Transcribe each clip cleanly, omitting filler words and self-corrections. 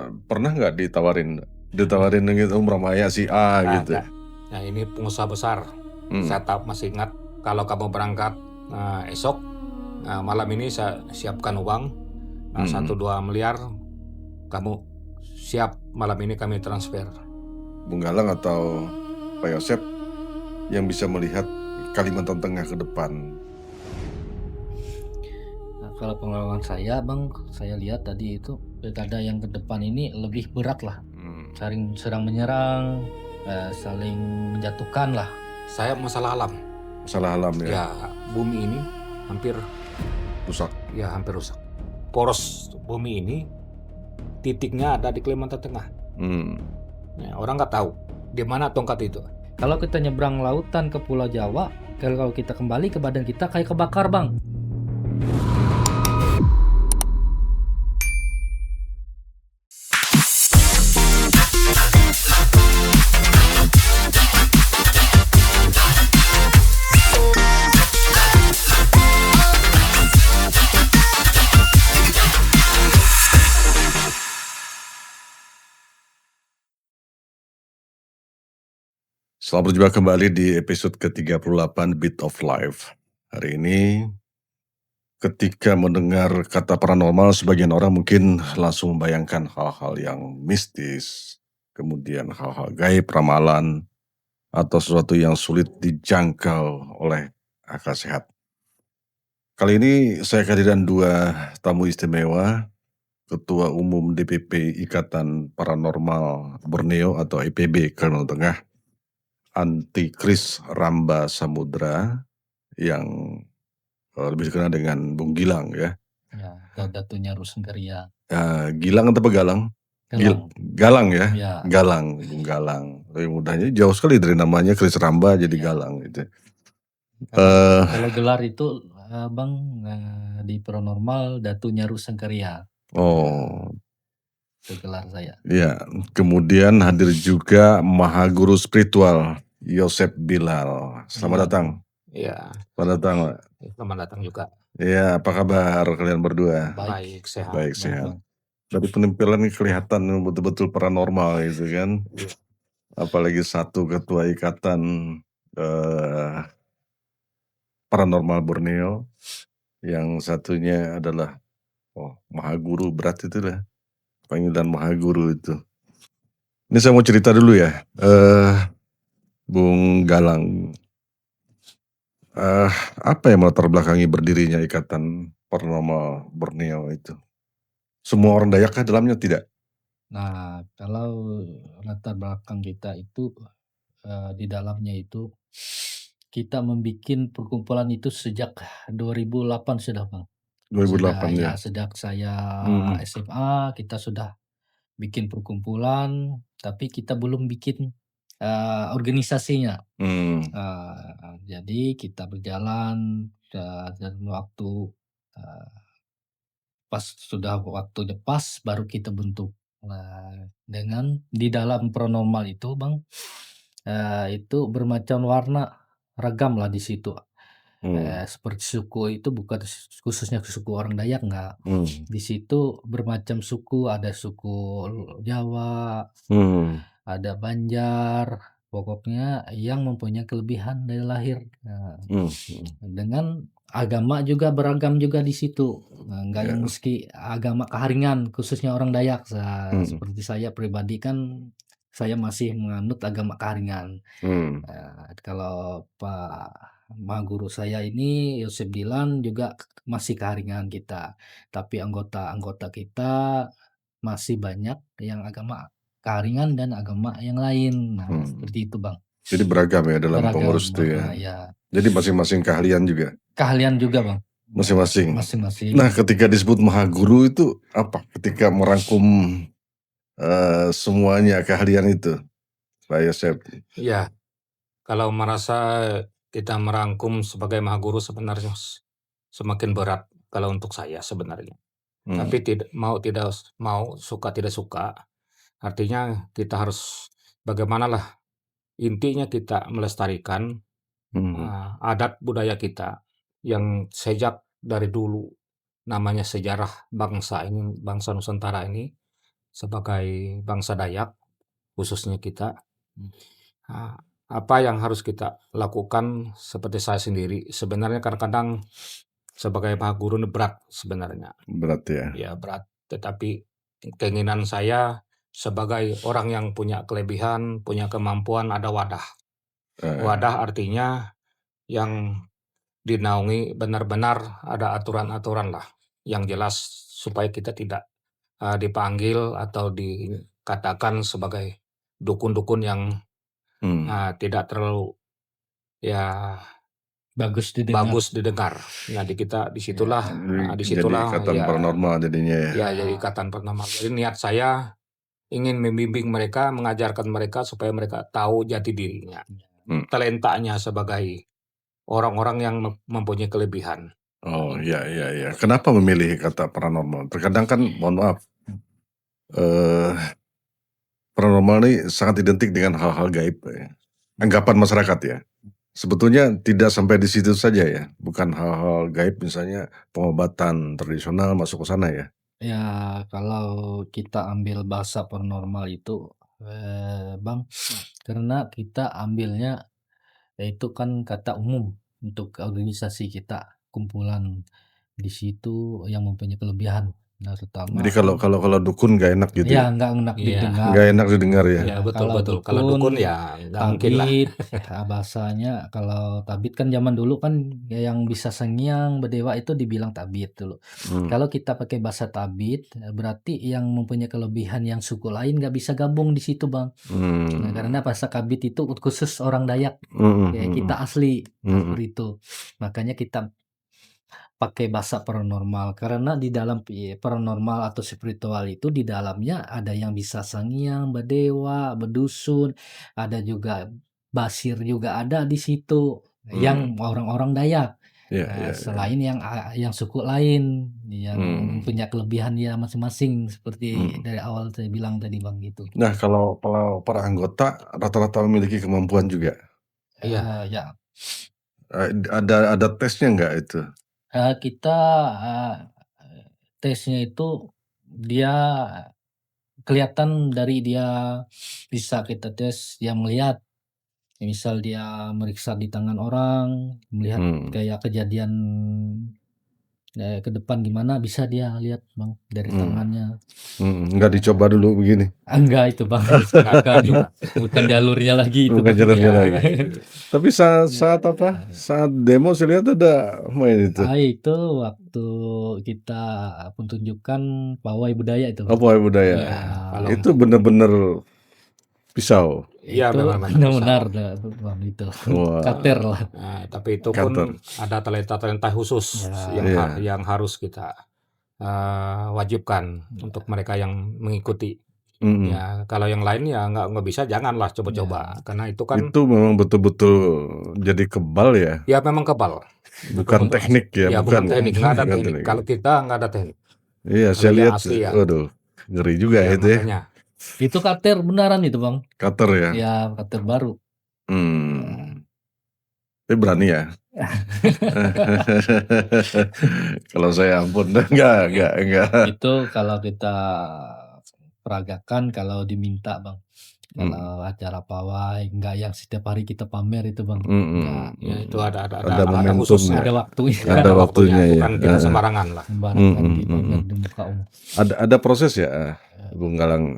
Pernah nggak ditawarin gitu umrah maya si A gitu? Ada. Nah, ini pengusaha besar. Saya masih ingat kalau kamu berangkat esok, malam ini saya siapkan uang 1-2 miliar. Kamu siap malam ini kami transfer. Bung Galang atau Pak Yosep yang bisa melihat Kalimantan Tengah ke depan? Nah, kalau pengalaman saya, Bang, saya lihat tadi itu pilkada yang ke depan ini lebih berat lah. Saling serang menyerang, saling menjatuhkan lah. Saya masalah alam. Masalah alam ya? Ya, bumi ini hampir Rusak. Ya, hampir rusak. Poros bumi ini titiknya ada di Kalimantan Tengah. Nah, orang nggak tahu di mana tongkat itu. Kalau kita nyebrang lautan ke Pulau Jawa, kalau kita kembali ke badan kita kayak kebakar, Bang. Selamat berjumpa kembali di episode ke-38 Bit of Life. Hari ini ketika mendengar kata paranormal, sebagian orang mungkin langsung membayangkan hal-hal yang mistis, kemudian hal-hal gaib, ramalan, atau sesuatu yang sulit dijangkau oleh akal sehat. Kali ini saya kehadiran 2 tamu istimewa, Ketua Umum DPP Ikatan Paranormal Borneo atau IPB Kalimantan Tengah, Antikris Ramba Samudra, yang lebih dikenal dengan Bung Gilang ya. Ya, Datunya Rusengkeria. Gilang atau Pegalang? Galang ya? Ya. Galang, Bung Galang. Lebih mudahnya jauh sekali dari namanya Kris Ramba jadi Galang gitu. Kalau gelar itu Bang, di paranormal Datunya Rusengkeria. Oh. Itu gelar saya. Ya, kemudian hadir juga Mahaguru Spiritual Yosep Bilal. Selamat datang. Iya. Selamat datang, Pak. Selamat datang juga. Ya, apa kabar kalian berdua? Baik, sehat. Baik, sehat. Dari penampilan kelihatan betul-betul paranormal gitu kan. Apalagi satu ketua ikatan paranormal Borneo, yang satunya adalah Mahaguru, berat itu lah. Panggilan Mahaguru itu. Ini saya mau cerita dulu ya, Bung Galang. Apa yang melatar belakangi berdirinya Ikatan Paranormal Borneo itu? Semua orang Dayak kah dalamnya? Tidak. Nah, kalau latar belakang kita itu di dalamnya itu kita membuat perkumpulan itu sejak 2008 sudah, Bang. 2008 ya. Sejak saya SMA kita sudah bikin perkumpulan, tapi kita belum bikin organisasinya. Jadi kita berjalan dan waktu pas sudah waktunya pas baru kita bentuk. Dengan di dalam paranormal itu, Bang, itu bermacam warna, ragam lah di situ. Seperti suku itu bukan khususnya suku orang Dayak, enggak. Di situ bermacam suku, ada suku Jawa, ada Banjar, pokoknya yang mempunyai kelebihan dari lahir. Dengan agama juga beragam juga di situ. Enggak yang meski agama keharingan khususnya orang Dayak. Seperti saya pribadi kan saya masih menganut agama keharingan. Kalau Pak Mahaguru saya ini Yosep Dilan juga masih keharingan kita. Tapi anggota-anggota kita masih banyak yang agama keharingan dan agama yang lain. Seperti itu, Bang. Jadi beragam ya dalam pengurus itu ya. Jadi masing-masing keahlian juga. Keahlian juga, Bang. Masing-masing. Masing-masing. Nah, ketika disebut Mahaguru itu apa? Ketika merangkum semuanya keahlian itu, Pak Yosep. Iya. Kalau merasa kita merangkum sebagai Mahaguru sebenarnya semakin berat kalau untuk saya sebenarnya. Tapi tidak mau suka tidak suka, artinya kita harus bagaimanalah intinya kita melestarikan adat budaya kita yang sejak dari dulu namanya sejarah bangsa ini, bangsa Nusantara ini sebagai bangsa Dayak, khususnya kita, apa yang harus kita lakukan. Seperti saya sendiri, sebenarnya kadang-kadang sebagai mahaguru ini berat sebenarnya. Berat ya. Ya berat, tetapi keinginan saya sebagai orang yang punya kelebihan, punya kemampuan, ada wadah. Wadah artinya yang dinaungi benar-benar ada aturan-aturan lah yang jelas supaya kita tidak dipanggil atau dikatakan sebagai dukun-dukun yang tidak terlalu Bagus didengar. bagus didengar. Nah, disitulah Jadi ikatan paranormal jadinya ya. ya jadi ikatan paranormal. Jadi niat saya ingin membimbing mereka, mengajarkan mereka supaya mereka tahu jati dirinya, talentanya sebagai orang-orang yang mempunyai kelebihan. Oh iya. Kenapa memilih kata paranormal? Terkadang kan, mohon maaf, paranormal ini sangat identik dengan hal-hal gaib ya. Anggapan masyarakat ya. Sebetulnya tidak sampai di situ saja ya. Bukan hal-hal gaib, misalnya pengobatan tradisional masuk ke sana ya. Ya kalau kita ambil bahasa paranormal itu, Bang, karena kita ambilnya itu kan kata umum untuk organisasi kita, kumpulan di situ yang mempunyai kelebihan. Nah, terutama Jadi kalau dukun gak enak gitu ya? nggak enak didengar. Nggak enak didengar ya? Ya betul. Kalau dukun ya nggak mungkin lah. Tabit, bahasanya kalau tabit kan zaman dulu kan yang bisa sengiang berdewa itu dibilang tabit dulu. Kalau kita pakai bahasa tabit, berarti yang mempunyai kelebihan yang suku lain nggak bisa gabung di situ, Bang. Nah, karena bahasa kabit itu khusus orang Dayak, kayak kita asli seperti itu. Makanya kita pakai bahasa paranormal, karena di dalam paranormal atau spiritual itu di dalamnya ada yang bisa sangiang, berdewa, berdusun, ada juga basir juga ada di situ, yang orang-orang Dayak. Selain yang suku lain yang punya kelebihan ya masing-masing, seperti dari awal saya bilang tadi, Bang, gitu. Nah, kalau para anggota rata-rata memiliki kemampuan juga. Iya. Ya. Ada tesnya nggak itu? Kita tesnya itu dia kelihatan dari dia bisa kita tes, dia melihat. Misal dia meriksa di tangan orang, melihat kayak kejadian ke depan gimana, bisa dia lihat, Bang, dari tangannya. Nggak dicoba dulu begini? Enggak itu, Bang. Bukan jalurnya lagi itu. Bukan jalurnya lagi. Tapi saat demo saya lihat ada main itu. Itu waktu kita tunjukkan pawai budaya itu. Oh, pawai budaya. Itu bener-bener pisau. Iya, Itu benar-benar Bang, itu. Kater lah. Nah, tapi itu pun ada talenta-talenta khusus yang harus kita wajibkan untuk mereka yang mengikuti. Ya, kalau yang lain ya nggak bisa, janganlah coba-coba, karena itu kan itu memang betul-betul jadi kebal ya. Ya memang kebal. Bukan teknik ya, bukan teknik, nggak ada teknik. Kalau kita nggak ada teknik. Iya, saya lihat, waduh, ngeri juga itu ya. Makanya. Itu kater beneran itu, Bang. Kater ya? Ya, kater baru. Tapi berani ya? Kalau saya ampun, enggak. Itu kalau kita peragakan, kalau diminta, Bang. Kalau acara pawai, enggak yang setiap hari kita pamer itu, Bang. Ya, itu ada momentum, khususnya. Ada waktunya. Ada waktunya ya. Bukan kita sembarangan lah. Sembarangan dipamer di muka umum. Ada proses ya, Bung Galang,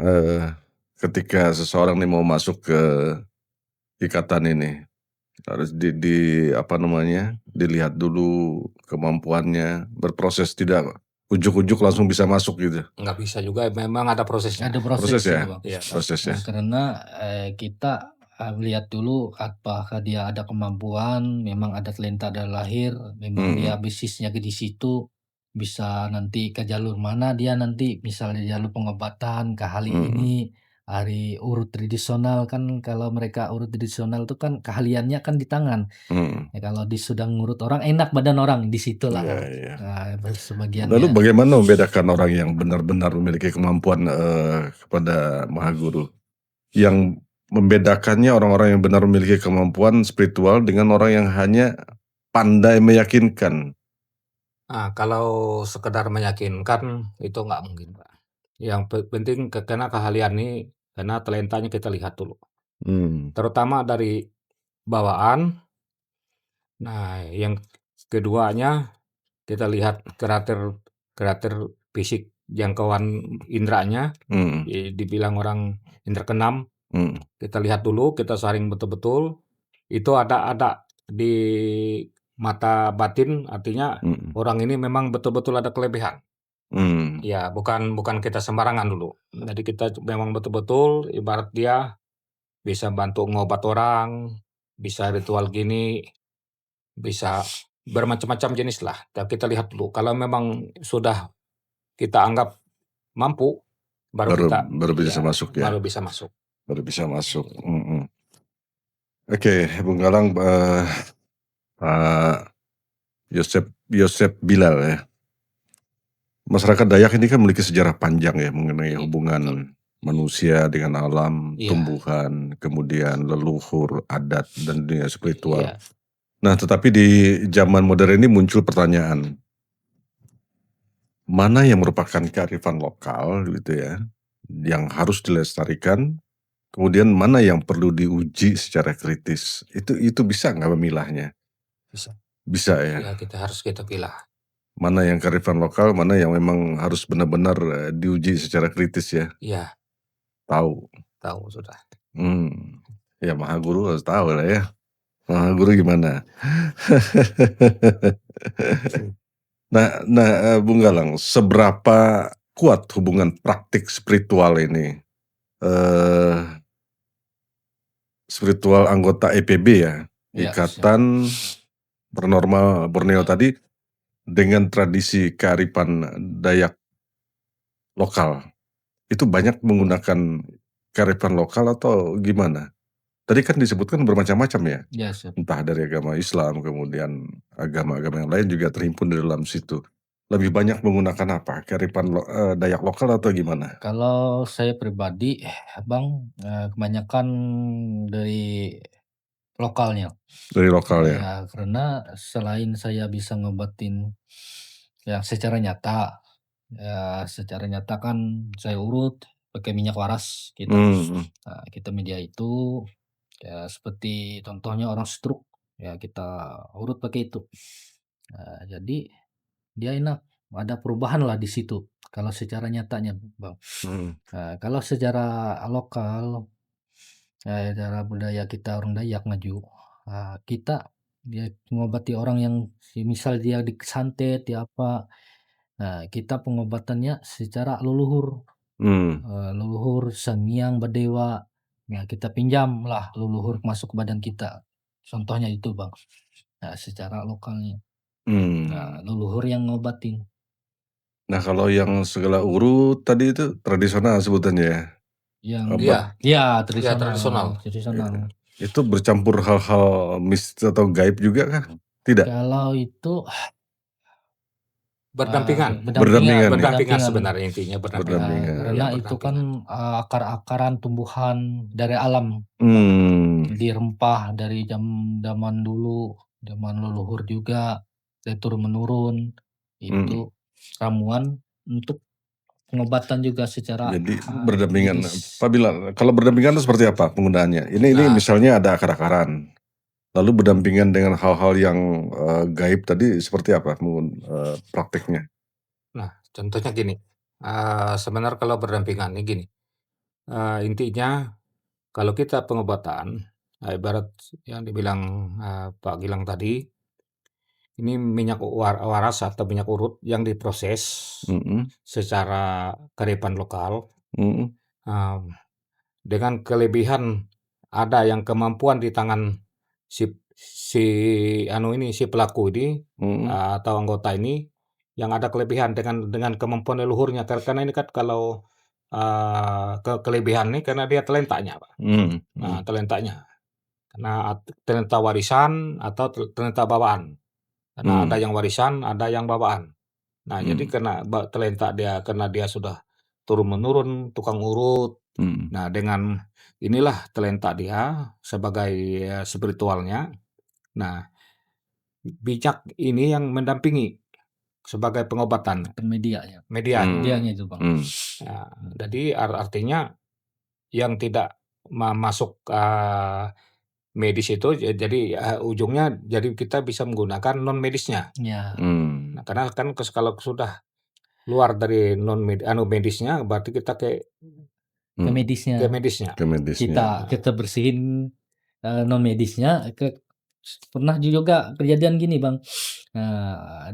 ketika seseorang nih mau masuk ke ikatan ini, harus dilihat dulu kemampuannya, berproses, tidak ujuk-ujuk langsung bisa masuk gitu. Nggak bisa juga, memang ada prosesnya. Ada proses ya, Bang. prosesnya. Karena kita lihat dulu apakah dia ada kemampuan, memang ada talenta dari lahir, memang dia bisnisnya di situ, bisa nanti ke jalur mana dia nanti, misalnya jalur pengobatan ke hari urut tradisional kan, kalau mereka urut tradisional itu kan keahliannya kan di tangan. Ya, kalau sudah ngurut orang, enak badan orang di situ lah. Nah, sebagian. Lalu bagaimana membedakan orang yang benar-benar memiliki kemampuan kepada Mahaguru? Yang membedakannya orang-orang yang benar memiliki kemampuan spiritual dengan orang yang hanya pandai meyakinkan. Kalau sekedar meyakinkan itu nggak mungkin, Pak. Yang penting karena keahlian nih, karena talentanya kita lihat dulu. Hmm. Terutama dari bawaan. Nah, yang keduanya kita lihat karakter fisik jangkauan indranya, Hmm. dibilang orang indra keenam. Hmm. Kita lihat dulu, kita saring betul-betul. Itu ada di mata batin, artinya Hmm. orang ini memang betul-betul ada kelebihan. Hmm. Ya, bukan kita sembarangan dulu. Jadi kita memang betul-betul ibarat dia bisa bantu ngobat orang, bisa ritual gini, bisa bermacam-macam jenis lah. Tapi kita lihat dulu. Kalau memang sudah kita anggap mampu, baru Baru bisa ya, masuk ya. baru bisa masuk. Baru bisa masuk. Oke, Bung Galang, Pak Yosep Bilal ya. Masyarakat Dayak ini kan memiliki sejarah panjang ya mengenai hubungan manusia dengan alam, Iya. tumbuhan, kemudian leluhur, adat, dan dunia spiritual. Iya. Nah, tetapi di zaman modern ini muncul pertanyaan, mana yang merupakan kearifan lokal gitu ya, yang harus dilestarikan, kemudian mana yang perlu diuji secara kritis. Itu bisa nggak memilahnya? Bisa. Bisa ya. Ya, harus kita pilih. Mana yang kearifan lokal, mana yang memang harus benar-benar diuji secara kritis ya. Iya. Tahu Sudah. Ya Maha Guru harus tahu lah ya. Maha Guru gimana? Nah, Bung Galang, seberapa kuat hubungan praktik spiritual ini? Spiritual anggota EPB ya, Ikatan Paranormal Borneo tadi, dengan tradisi kearifan Dayak lokal. Itu banyak menggunakan kearifan lokal atau gimana? Tadi kan disebutkan bermacam-macam ya. Ya, Chef. Entah dari agama Islam, kemudian agama-agama yang lain juga terhimpun di dalam situ. Lebih banyak menggunakan apa? Kearifan Dayak lokal atau gimana? Kalau saya pribadi, Bang, kebanyakan dari lokalnya. Dari lokal ya? Ya, karena selain saya bisa ngobatin yang secara nyata, ya secara nyata kan saya urut pakai minyak waras kita. Nah, kita media itu ya seperti contohnya orang stroke, ya kita urut pakai itu. Nah, jadi dia enak, ada perubahan lah di situ kalau secara nyatanya, Bang. Nah, kalau secara lokal, cara budaya kita orang Dayak Ngaju, kita dia mengobati orang yang misal dia disantet, dia apa, nah kita pengobatannya secara leluhur. Leluhur, Sangiang, Badewa, ya kita pinjam lah leluhur masuk ke badan kita. Contohnya itu, Bang. Nah, secara lokalnya. Nah, leluhur yang ngobatin. Nah, kalau yang segala urut tadi itu tradisional sebutannya ya? Yang Iya, tradisional. Itu bercampur hal-hal mistis atau gaib juga kan? Tidak? Kalau itu berdampingan. Berdampingan Sebenarnya intinya berdampingan. karena itu kan akar-akaran tumbuhan dari alam, dirempah dari zaman dulu, zaman leluhur juga, dari turun-menurun, itu ramuan untuk pengobatan juga secara Jadi berdampingan. medis. Pak Bilal, kalau berdampingan itu seperti apa penggunaannya? Ini misalnya ada akar-akaran, lalu berdampingan dengan hal-hal yang gaib tadi seperti apa prakteknya? Nah, contohnya gini, sebenarnya kalau berdampingan ini gini, intinya kalau kita pengobatan, ibarat yang dibilang Pak Gilang tadi, ini minyak waras atau minyak urut yang diproses secara kearifan lokal, dengan kelebihan ada yang kemampuan di tangan si pelaku ini atau anggota ini yang ada kelebihan dengan kemampuan leluhurnya, karena ini kan kalau kelebihan ini karena dia talentanya, Pak. Nah, talentanya karena talenta warisan atau talenta bawaan, karena ada yang warisan, ada yang bawaan. Nah, jadi karena talenta dia, karena dia sudah turun-menurun tukang urut. Nah, dengan inilah talenta dia sebagai spiritualnya. Nah, bijak ini yang mendampingi. sebagai pengobatan, media ya. media. Medianya itu, Bang. Ya, jadi artinya yang tidak masuk medis itu jadi ujungnya jadi kita bisa menggunakan non medisnya. Ya. Nah, karena kan kalau sudah luar dari medisnya berarti kita ke medisnya. Ke medisnya. Kita bersihin non medisnya. Pernah juga kejadian gini, Bang.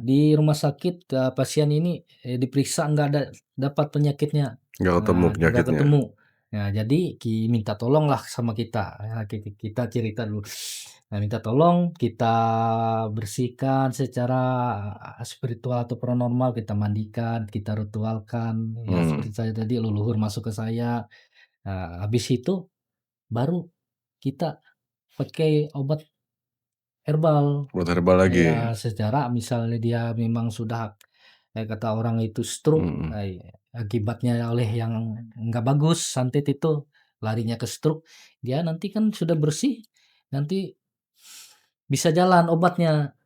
Di rumah sakit pasien ini diperiksa nggak ada dapat penyakitnya. Nggak ketemu Nggak penyakitnya. ketemu. Nah, jadi minta tolonglah sama kita. Kita cerita dulu. Nah, minta tolong kita bersihkan secara spiritual atau paranormal, kita mandikan, kita ritualkan. Ya, seperti saya tadi, leluhur masuk ke saya. Nah, habis itu baru kita pakai obat herbal. Buat herbal lagi. Ya, secara misalnya dia memang sudah kata orang itu stroke, akibatnya oleh yang nggak bagus, santet itu larinya ke stroke. Dia nanti kan sudah bersih, nanti bisa jalan obatnya,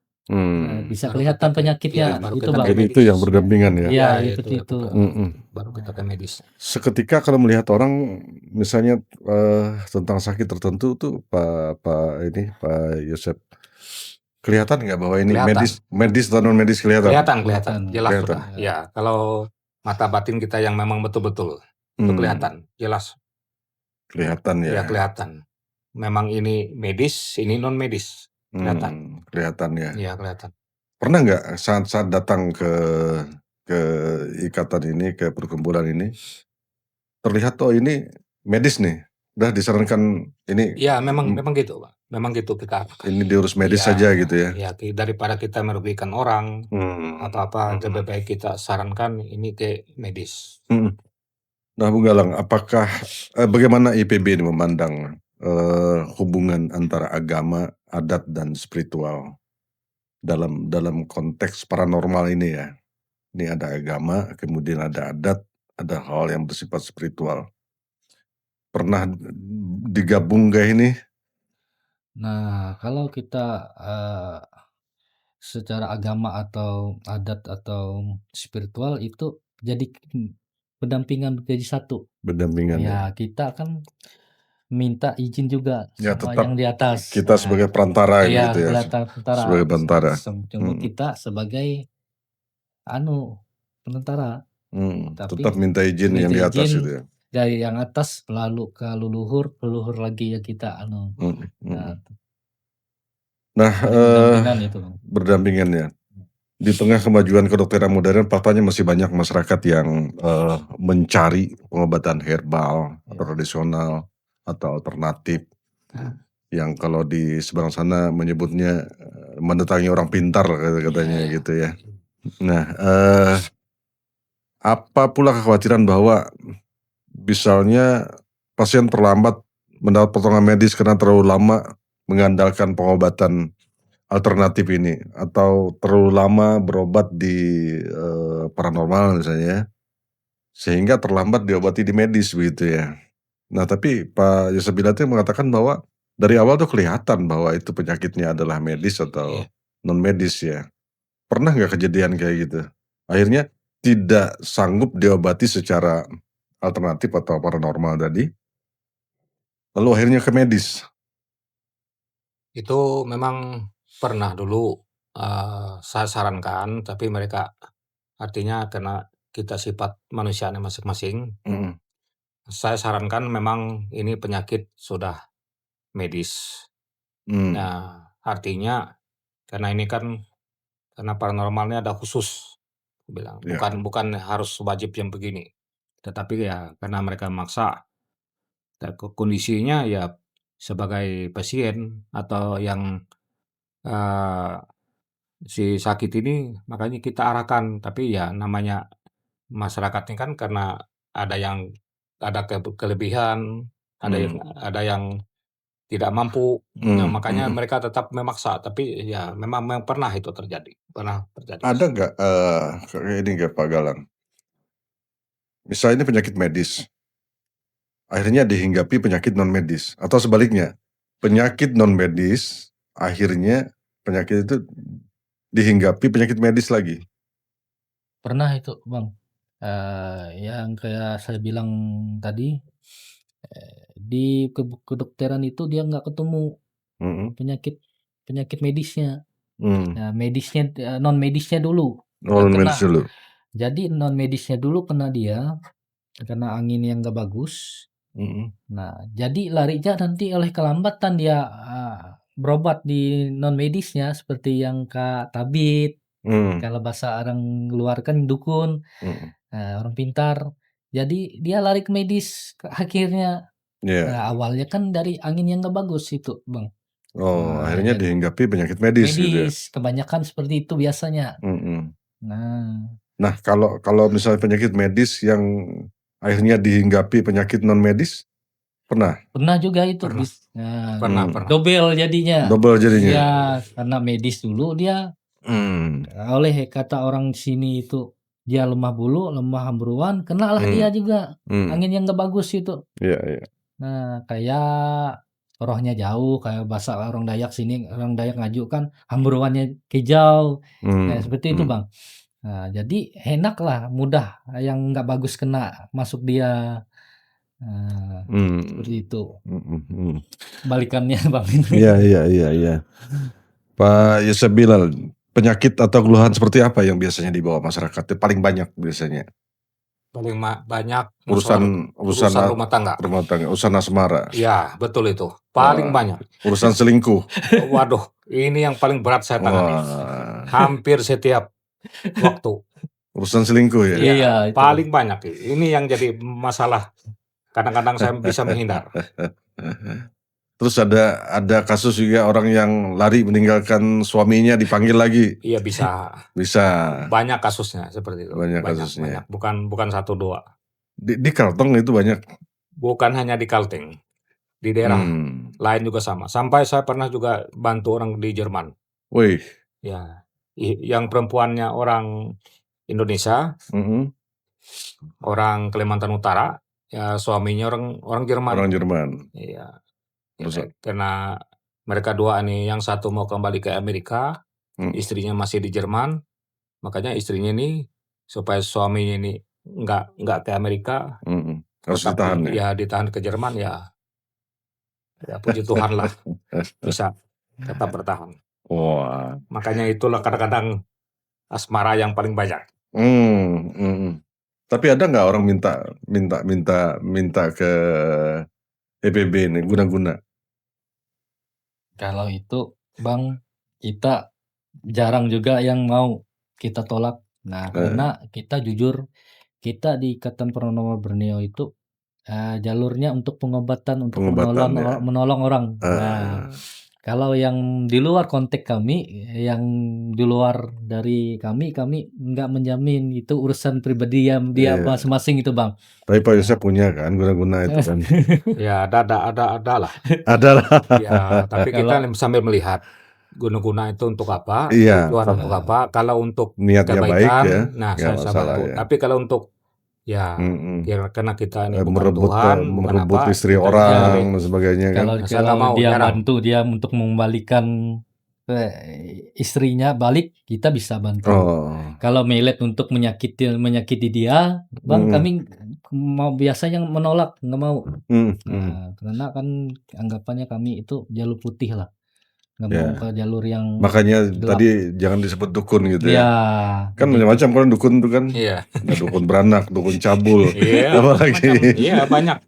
bisa Baru kelihatan kita penyakitnya, baru gitu, kita Bang. ke Jadi itu medis. yang berdampingan ya. Iya, itu seperti itu. baru kita ke medis. Seketika kalau melihat orang misalnya tentang sakit tertentu tuh Pak Yosep, kelihatan nggak bahwa ini Kelihatan. medis atau non medis kelihatan? Kelihatan, jelas Kelihatan. sudah. Ya, kalau mata batin kita yang memang betul-betul itu kelihatan, jelas. Kelihatan ya. Ya, kelihatan. Memang ini medis, ini non medis. Kelihatan. Kelihatan ya. Iya, kelihatan. Pernah nggak saat datang ke ikatan ini, ke perkumpulan ini, terlihat ini medis nih, udah disarankan ini? Ya, memang gitu, Pak. Memang gitu kita. Ini diurus medis saja gitu ya. Ya, daripada kita merugikan orang atau lebih baik kita sarankan ini ke medis. Nah, Bung Galang, apakah bagaimana IPB ini memandang hubungan antara agama, adat dan spiritual dalam konteks paranormal ini ya? Ini ada agama, kemudian ada adat, ada hal yang bersifat spiritual. Pernah digabung gak ini? Nah, kalau kita secara agama atau adat atau spiritual itu jadi pendampingan jadi satu. Berdampingan Ya, kita kan minta izin juga ya, sama tetap yang di atas. kita sebagai perantara Iya, gitu ya. Sebagai perantara. Cuma kita sebagai penentara. Tapi Tetap minta izin yang di atas izin itu ya. dari yang atas lalu ke leluhur lagi ya kita Nah, berdampingan itu. berdampingan ya. Di tengah kemajuan kedokteran modern, faktanya masih banyak masyarakat yang mencari pengobatan herbal, tradisional atau alternatif, yang kalau di seberang sana menyebutnya mendatangi orang pintar katanya gitu ya. Nah, apa pula kekhawatiran bahwa misalnya pasien terlambat mendapat pertolongan medis karena terlalu lama mengandalkan pengobatan alternatif ini, atau terlalu lama berobat di paranormal misalnya, sehingga terlambat diobati di medis begitu ya. Nah, tapi Pak Yosep Bilate mengatakan bahwa dari awal tuh kelihatan bahwa itu penyakitnya adalah medis atau non medis ya. Pernah nggak kejadian kayak gitu? Akhirnya tidak sanggup diobati secara alternatif atau paranormal tadi, lalu akhirnya ke medis. Itu memang pernah dulu saya sarankan, tapi mereka artinya karena kita sifat manusianya masing-masing, saya sarankan memang ini penyakit sudah medis. Nah, artinya karena ini kan karena paranormalnya ada khusus, bilang bukan harus wajib yang begini, tetapi ya karena mereka maksa, kondisinya ya sebagai pasien atau yang si sakit ini, makanya kita arahkan. Tapi ya namanya masyarakat ini kan karena ada yang ada kelebihan, ada yang tidak mampu, nah makanya mereka tetap memaksa. Tapi ya memang pernah itu terjadi, Ada nggak ini nggak Pak Galang? Misalnya ini penyakit medis, akhirnya dihinggapi penyakit non medis, atau sebaliknya, penyakit non medis akhirnya penyakit itu dihinggapi penyakit medis lagi. Pernah itu, Bang. Yang kayak saya bilang tadi, di kedokteran itu dia nggak ketemu Mhm. penyakit penyakit medisnya. Mmm. Nah, non medisnya dulu Oh, yang non-medis kena. dulu? Jadi non medisnya dulu kena dia, kena angin yang nggak bagus. Mhm. Nah, jadi larinya nanti oleh kelambatan dia, berobat di non medisnya seperti yang tabib, Mmm. kalau bahasa orang luar kan dukun, Mhm. orang pintar. Jadi dia lari ke medis akhirnya. Iya. Nah, awalnya kan dari angin yang nggak bagus itu, Bang. Oh, Nah, akhirnya dihinggapi penyakit medis gitu ya? medis, kebanyakan seperti itu biasanya. Mhm. Nah, Nah, kalau misalnya penyakit medis yang akhirnya dihinggapi penyakit non medis, pernah? pernah juga itu Pernah, nah, pernah, Mmm. pernah. dobel jadinya. Double jadinya? Iya, karena medis dulu dia, Mmm. oleh kata orang sini itu, dia lemah bulu, lemah hemburuan, kenalah dia juga, Mmm. angin yang nggak bagus itu. Iya iya. Nah, kayak rohnya jauh, kayak bahasa orang Dayak sini, orang Dayak ngaju kan hemburuannya hijau, kayak seperti itu, Bang. Nah, jadi enaklah, mudah yang nggak bagus kena masuk dia. Nah, seperti itu. Mhm mhm. Kebalikannya, Bang. Iya iya iya iya. Pak Yosep Bilal, penyakit atau keluhan seperti apa yang biasanya dibawa masyarakat itu paling banyak biasanya? Paling banyak Urusan urusan urusan rumah tangga. rumah tangga, urusan asmara? Ya, betul itu, paling Wah, banyak. urusan selingkuh? Waduh, ini yang paling berat saya tangani. Wah, Hampir setiap waktu. urusan selingkuh ya? Iya, Ya, itu, paling Bang. banyak. Ini yang jadi masalah. Kadang-kadang saya bisa menghindar. Terus ada kasus juga orang yang lari meninggalkan suaminya dipanggil lagi? Iya, bisa. Bisa? Banyak kasusnya seperti itu. Banyak Banyak, kasusnya? bukan 1, 2. Di Kalteng itu banyak? Bukan hanya di Kalteng, di daerah lain juga sama. Sampai saya pernah juga bantu orang di Jerman. Wih. Ya, yang perempuannya orang Indonesia, Mhm. orang Kalimantan Utara, ya suaminya orang Jerman. Orang Jerman? Iya. Terus? Karena mereka 2 nih, yang satu mau kembali ke Amerika, istrinya masih di Jerman, makanya istrinya ini supaya suaminya ini nggak ke Amerika, Harus tetap ditahan ya? ya ditahan ke Jerman, ya puji Tuhan lah bisa tetap bertahan. Wah. Makanya itulah kadang-kadang asmara yang paling banyak. Tapi ada nggak orang minta ke EPB nih, guna-guna? Kalau itu, Bang, kita jarang juga yang mau kita tolak. Nah, karena kita jujur, kita di Ikatan Paranormal Borneo itu, jalurnya untuk pengobatan, untuk Pengobatan ya? menolong orang. Nah, kalau yang di luar konteks kami, yang di luar dari kami nggak menjamin, itu urusan pribadi dia Iya. masing-masing itu, Bang. Tapi Pak Yosep punya kan guna-guna itu kan? Ya ada lah. Ada lah. Ya, tapi kita Kalau sambil melihat guna-guna itu untuk apa, Iya, tujuan untuk apa. Kalau untuk niatnya baik ya, kebaikan, nah nggak saya masalah bantu. ya. Tapi kalau untuk ya karena kita ini bukan Tuhan, bukan merebut apa, istri kita orang jangan. dan sebagainya kan? kalau Saya nggak kalau mau, dia jarang. bantu dia untuk mengembalikan istrinya balik, kita bisa bantu. Oh. Kalau melet untuk menyakiti dia, Bang, kami biasanya menolak, nggak mau. Nah, karena kan anggapannya kami itu jalur putih lah, nggak mau ke jalur yang Makanya gelap. tadi jangan disebut dukun gitu Iya, ya. Kan macam-macam kan dukun itu kan. Iya. Ada dukun beranak, dukun cabul, Iya, apalagi. iya banyak.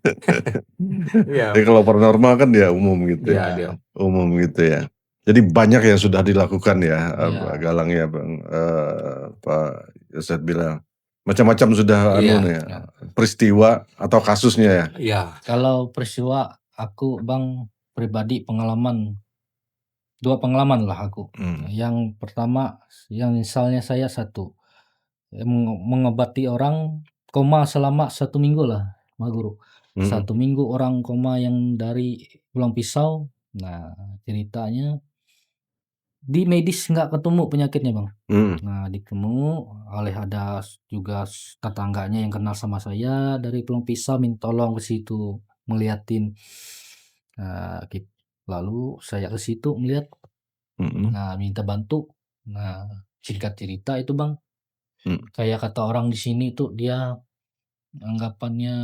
Iya. Jadi kalau paranormal kan dia umum gitu Iya, ya. dia. Umum gitu ya. Jadi banyak yang sudah dilakukan ya, Iya. Galang ya, Bang, Pak Yosep bilang. Macam-macam sudah Iya. peristiwa atau kasusnya ya. Iya. Kalau peristiwa aku, Bang, pribadi 2 pengalaman lah aku. Yang pertama, yang misalnya saya mengobati orang koma selama 1 minggu lah, Pak Guru. 1 minggu orang koma yang dari Pulang Pisau. Nah, ceritanya di medis nggak ketemu penyakitnya, Bang. Nah, ditemu oleh ada juga tetangganya yang kenal sama saya dari Pulang Pisau, minta tolong ke situ ngeliatin. Lalu saya ke situ melihat, nah minta bantu. Nah, singkat cerita itu, Bang, Kayak kata orang di sini tuh dia anggapannya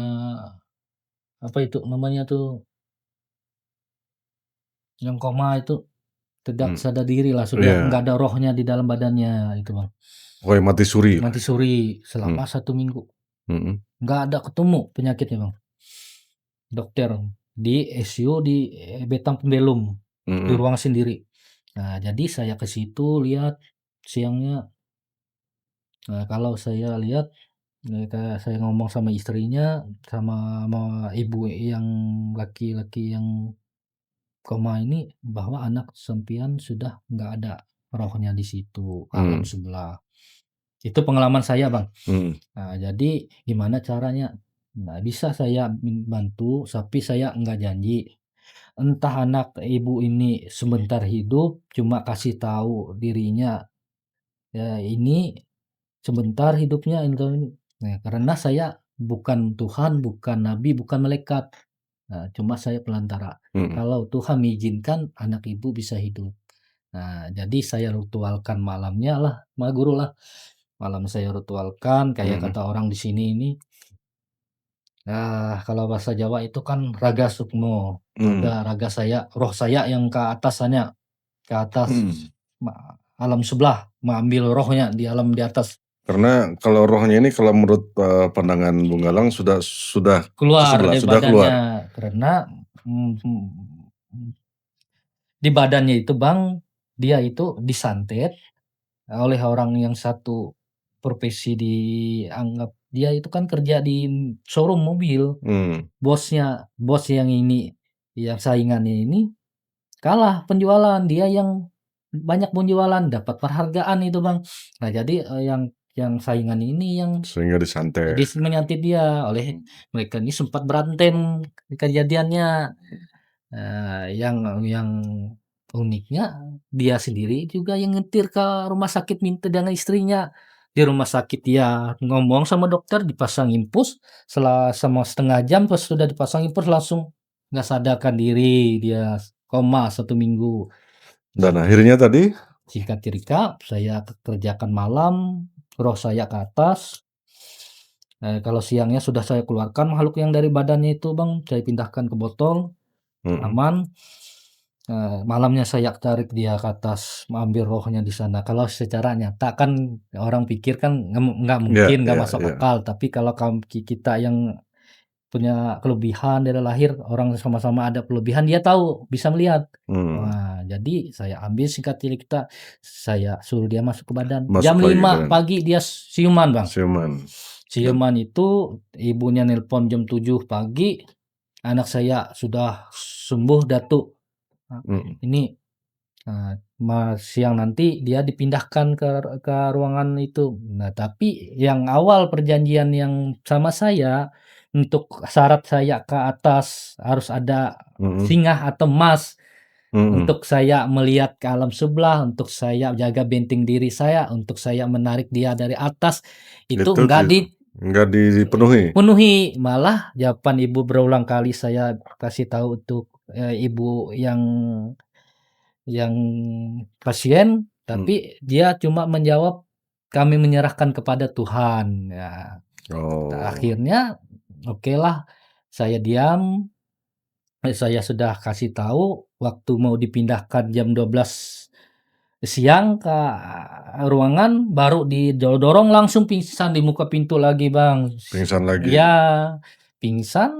apa itu namanya tuh, yang koma itu tidak sadar diri lah, sudah Iya. nggak ada rohnya di dalam badannya itu, Bang. Oh, yang mati suri lah. Mati suri selama 1 minggu. Mhm. Nggak ada ketemu penyakitnya, Bang. Dokter di ICU di Betang Pembelum, di ruang sendiri. Nah, jadi saya ke situ lihat siangnya. Nah, kalau saya lihat, kayak saya ngomong sama istrinya, sama ibu yang laki-laki yang koma ini, bahwa anak sampean sudah nggak ada rohnya di situ, alam sebelah. Itu pengalaman saya, Bang. Nah, jadi gimana caranya? Nah, bisa saya bantu, tapi saya nggak janji. Entah anak ibu ini sebentar hidup, cuma kasih tahu dirinya, ya ini sebentar hidupnya ini. Nah, karena saya bukan Tuhan, bukan nabi, bukan malaikat. Nah, cuma saya pelantara. Kalau Tuhan mengizinkan anak ibu bisa hidup. Nah, jadi saya ritualkan malamnya lah, Guru lah. Malam saya ritualkan, kayak kata orang di sini ini, kalau bahasa Jawa itu kan raga sukmo, raga saya, roh saya yang ke atas sana, ke atas alam sebelah, mengambil rohnya di alam di atas. Karena kalau rohnya ini kalau menurut pandangan Bung Galang sudah Keluar sebelah, dari sudah keluar. badannya, karena di badannya itu, Bang, dia itu disantet oleh orang yang satu profesi, dianggap dia itu kan kerja di showroom mobil. Bos yang ini, yang saingannya ini kalah penjualan, dia yang banyak penjualan, dapat penghargaan itu, Bang. Nah, jadi yang saingan ini yang Sehingga disantet. menyantet dia oleh mereka ini, sempat berantem kejadiannya. Yang uniknya dia sendiri juga yang nyetir ke rumah sakit minta dengan istrinya. Di rumah sakit dia ngomong sama dokter, dipasang infus, selama setengah jam pas sudah dipasang infus langsung nggak sadarkan diri, dia koma 1 minggu. Dan akhirnya tadi? Singkat cerita, saya kerjakan malam, roh saya ke atas. Kalau siangnya sudah saya keluarkan makhluk yang dari badannya itu, Bang, saya pindahkan ke botol, aman. Malamnya saya tarik dia ke atas, mengambil rohnya di sana. Kalau secara nyata kan orang pikir kan nggak mungkin, nggak masuk akal. Tapi kalau kita yang punya kelebihan dari lahir, orang sama-sama ada kelebihan, dia tahu, bisa melihat. Wah, jadi saya ambil singkat cerita, saya suruh dia masuk ke badan. Jam 5 pagi dia siuman, Bang. Siuman itu ibunya nelpon jam 7 pagi, anak saya sudah sembuh datuk. Ini siang nanti dia dipindahkan ke ruangan itu. Nah, tapi yang awal perjanjian yang sama saya, untuk syarat saya ke atas harus ada singa atau emas. Untuk saya melihat ke alam sebelah, untuk saya jaga benteng diri saya, untuk saya menarik dia dari atas, itu enggak dipenuhi. Malah jawaban ibu berulang kali saya kasih tahu untuk ibu yang pasien, tapi dia cuma menjawab, kami menyerahkan kepada Tuhan. Ya, akhirnya okelah, saya diam. Saya sudah kasih tahu waktu mau dipindahkan jam 12 siang ke ruangan, baru didorong langsung pingsan di muka pintu lagi, Bang. Pingsan lagi. Ya, pingsan,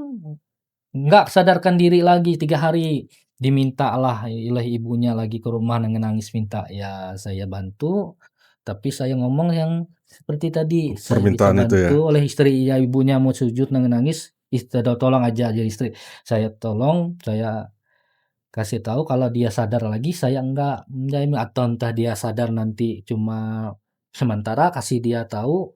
nggak sadarkan diri lagi 3 hari. Dimintalah oleh ibunya lagi ke rumah nangis minta, ya saya bantu. Tapi saya ngomong yang seperti tadi, saya bisa Permintaan itu ya. bantu oleh istri, ya ibunya mau sujud nangis, tolong aja istri. Saya tolong, saya kasih tahu kalau dia sadar lagi saya enggak, atau entah dia sadar nanti cuma sementara, kasih dia tahu.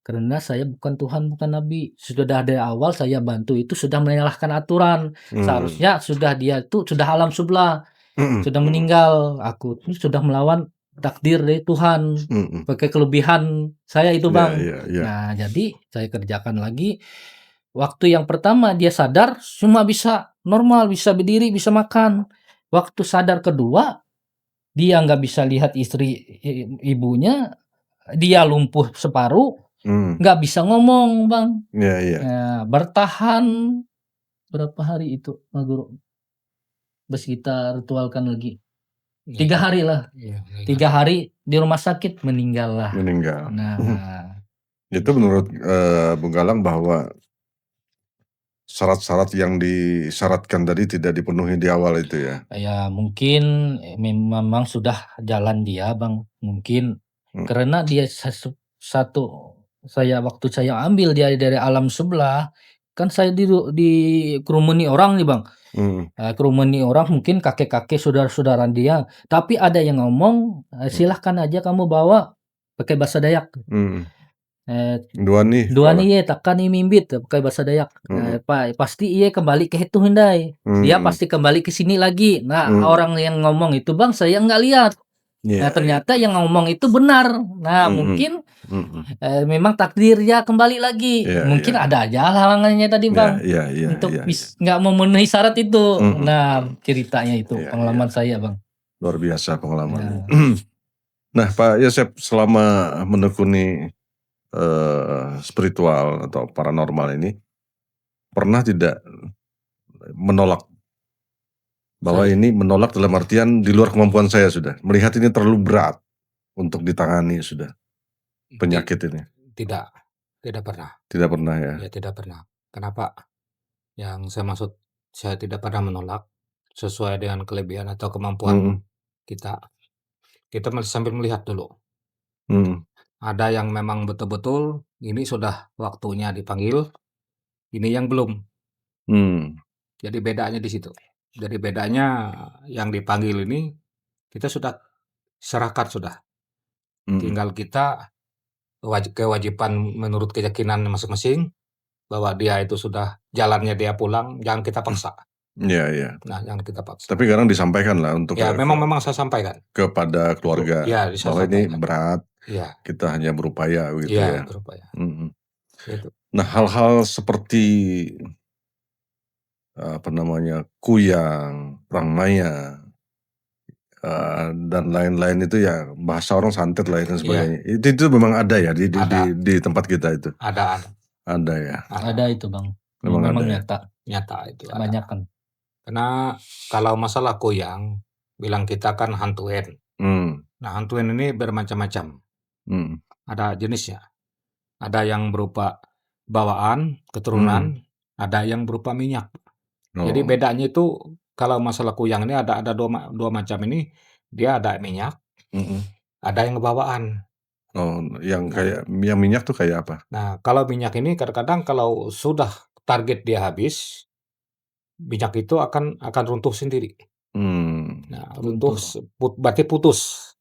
Karena saya bukan Tuhan, bukan nabi. Sudah dari awal saya bantu itu sudah menyalahkan aturan. Seharusnya sudah dia itu sudah alam sebelah, sudah meninggal. Aku itu sudah melawan takdir dari Tuhan, pakai kelebihan saya itu, Bang. Nah, jadi saya kerjakan lagi. Waktu yang pertama dia sadar, cuma bisa normal, bisa berdiri, bisa makan. Waktu sadar kedua, dia nggak bisa lihat istri ibunya, dia lumpuh separuh, Hmm. nggak bisa ngomong, Bang. Iya, iya. Bertahan berapa hari itu, Mas Guru? Terus kita ritualkan lagi. 3 hari lah. Iya, 3 hari di rumah sakit meninggal lah. Meninggal. Nah, Itu menurut Bung Galang bahwa syarat-syarat yang disyaratkan tadi tidak dipenuhi di awal itu ya? ya mungkin memang sudah jalan dia, Bang. Mungkin karena dia waktu saya ambil dia dari alam sebelah, kan saya dikerumuni orang nih, Bang. Kerumuni orang mungkin kakek-kakek saudara-saudara dia, tapi ada yang ngomong, "Silahkan aja kamu bawa," pakai bahasa Dayak. Dua nih. Dua nih takkan nih mimbit pakai bahasa Dayak. Pasti ia kembali ke itu Hyundai. Dia pasti kembali ke sini lagi. Nah, orang yang ngomong itu, Bang, saya nggak lihat. Nah, ternyata yang ngomong itu benar. Nah, mungkin memang takdir dia kembali lagi. Mungkin ada aja halangannya tadi, Bang. Untuk nggak memenuhi syarat itu. Nah, ceritanya itu pengalaman saya, Bang. Luar biasa pengalaman. Nah, Pak Yosep, selama menekuni spiritual atau paranormal ini, pernah tidak menolak bahwa ini menolak dalam artian di luar kemampuan saya sudah, melihat ini terlalu berat untuk ditangani sudah penyakit ini? Tidak pernah. Tidak pernah ya? Ya, tidak pernah. Kenapa? Yang saya maksud, saya tidak pernah menolak sesuai dengan kelebihan atau kemampuan kita. Kita masih sambil melihat dulu. Ada yang memang betul-betul ini sudah waktunya dipanggil, ini yang belum. Jadi bedanya di situ. Jadi bedanya yang dipanggil ini kita sudah serahkan sudah. Tinggal kita kewajiban menurut keyakinan masing-masing bahwa dia itu sudah jalannya dia pulang, jangan kita paksa. Iya. Nah, jangan kita paksa. Tapi kadang disampaikan lah untuk Ya, memang saya sampaikan kepada keluarga bahwa ini berat. Kita hanya berupaya gitu ya. Berupaya. Gitu. Nah, hal-hal seperti kuyang, perang maya, dan lain-lain itu ya bahasa orang santet lah dan sebagainya. Itu memang ada ya di tempat kita itu. Ada ya. Ada itu, Bang. Memang nyata itu. Kebanyakan. Karena kalau masalah kuyang, bilang kita kan hantuin. Nah, hantuin ini bermacam-macam. Ada jenisnya. Ada yang berupa bawaan, keturunan, ada yang berupa minyak. Jadi bedanya itu kalau masalah kuyang ini ada dua macam ini, dia ada minyak, ada yang bawaan. Yang minyak tuh kayak apa? Nah, kalau minyak ini kadang-kadang kalau sudah target dia habis, minyak itu akan runtuh sendiri. Nah, runtuh berarti putus.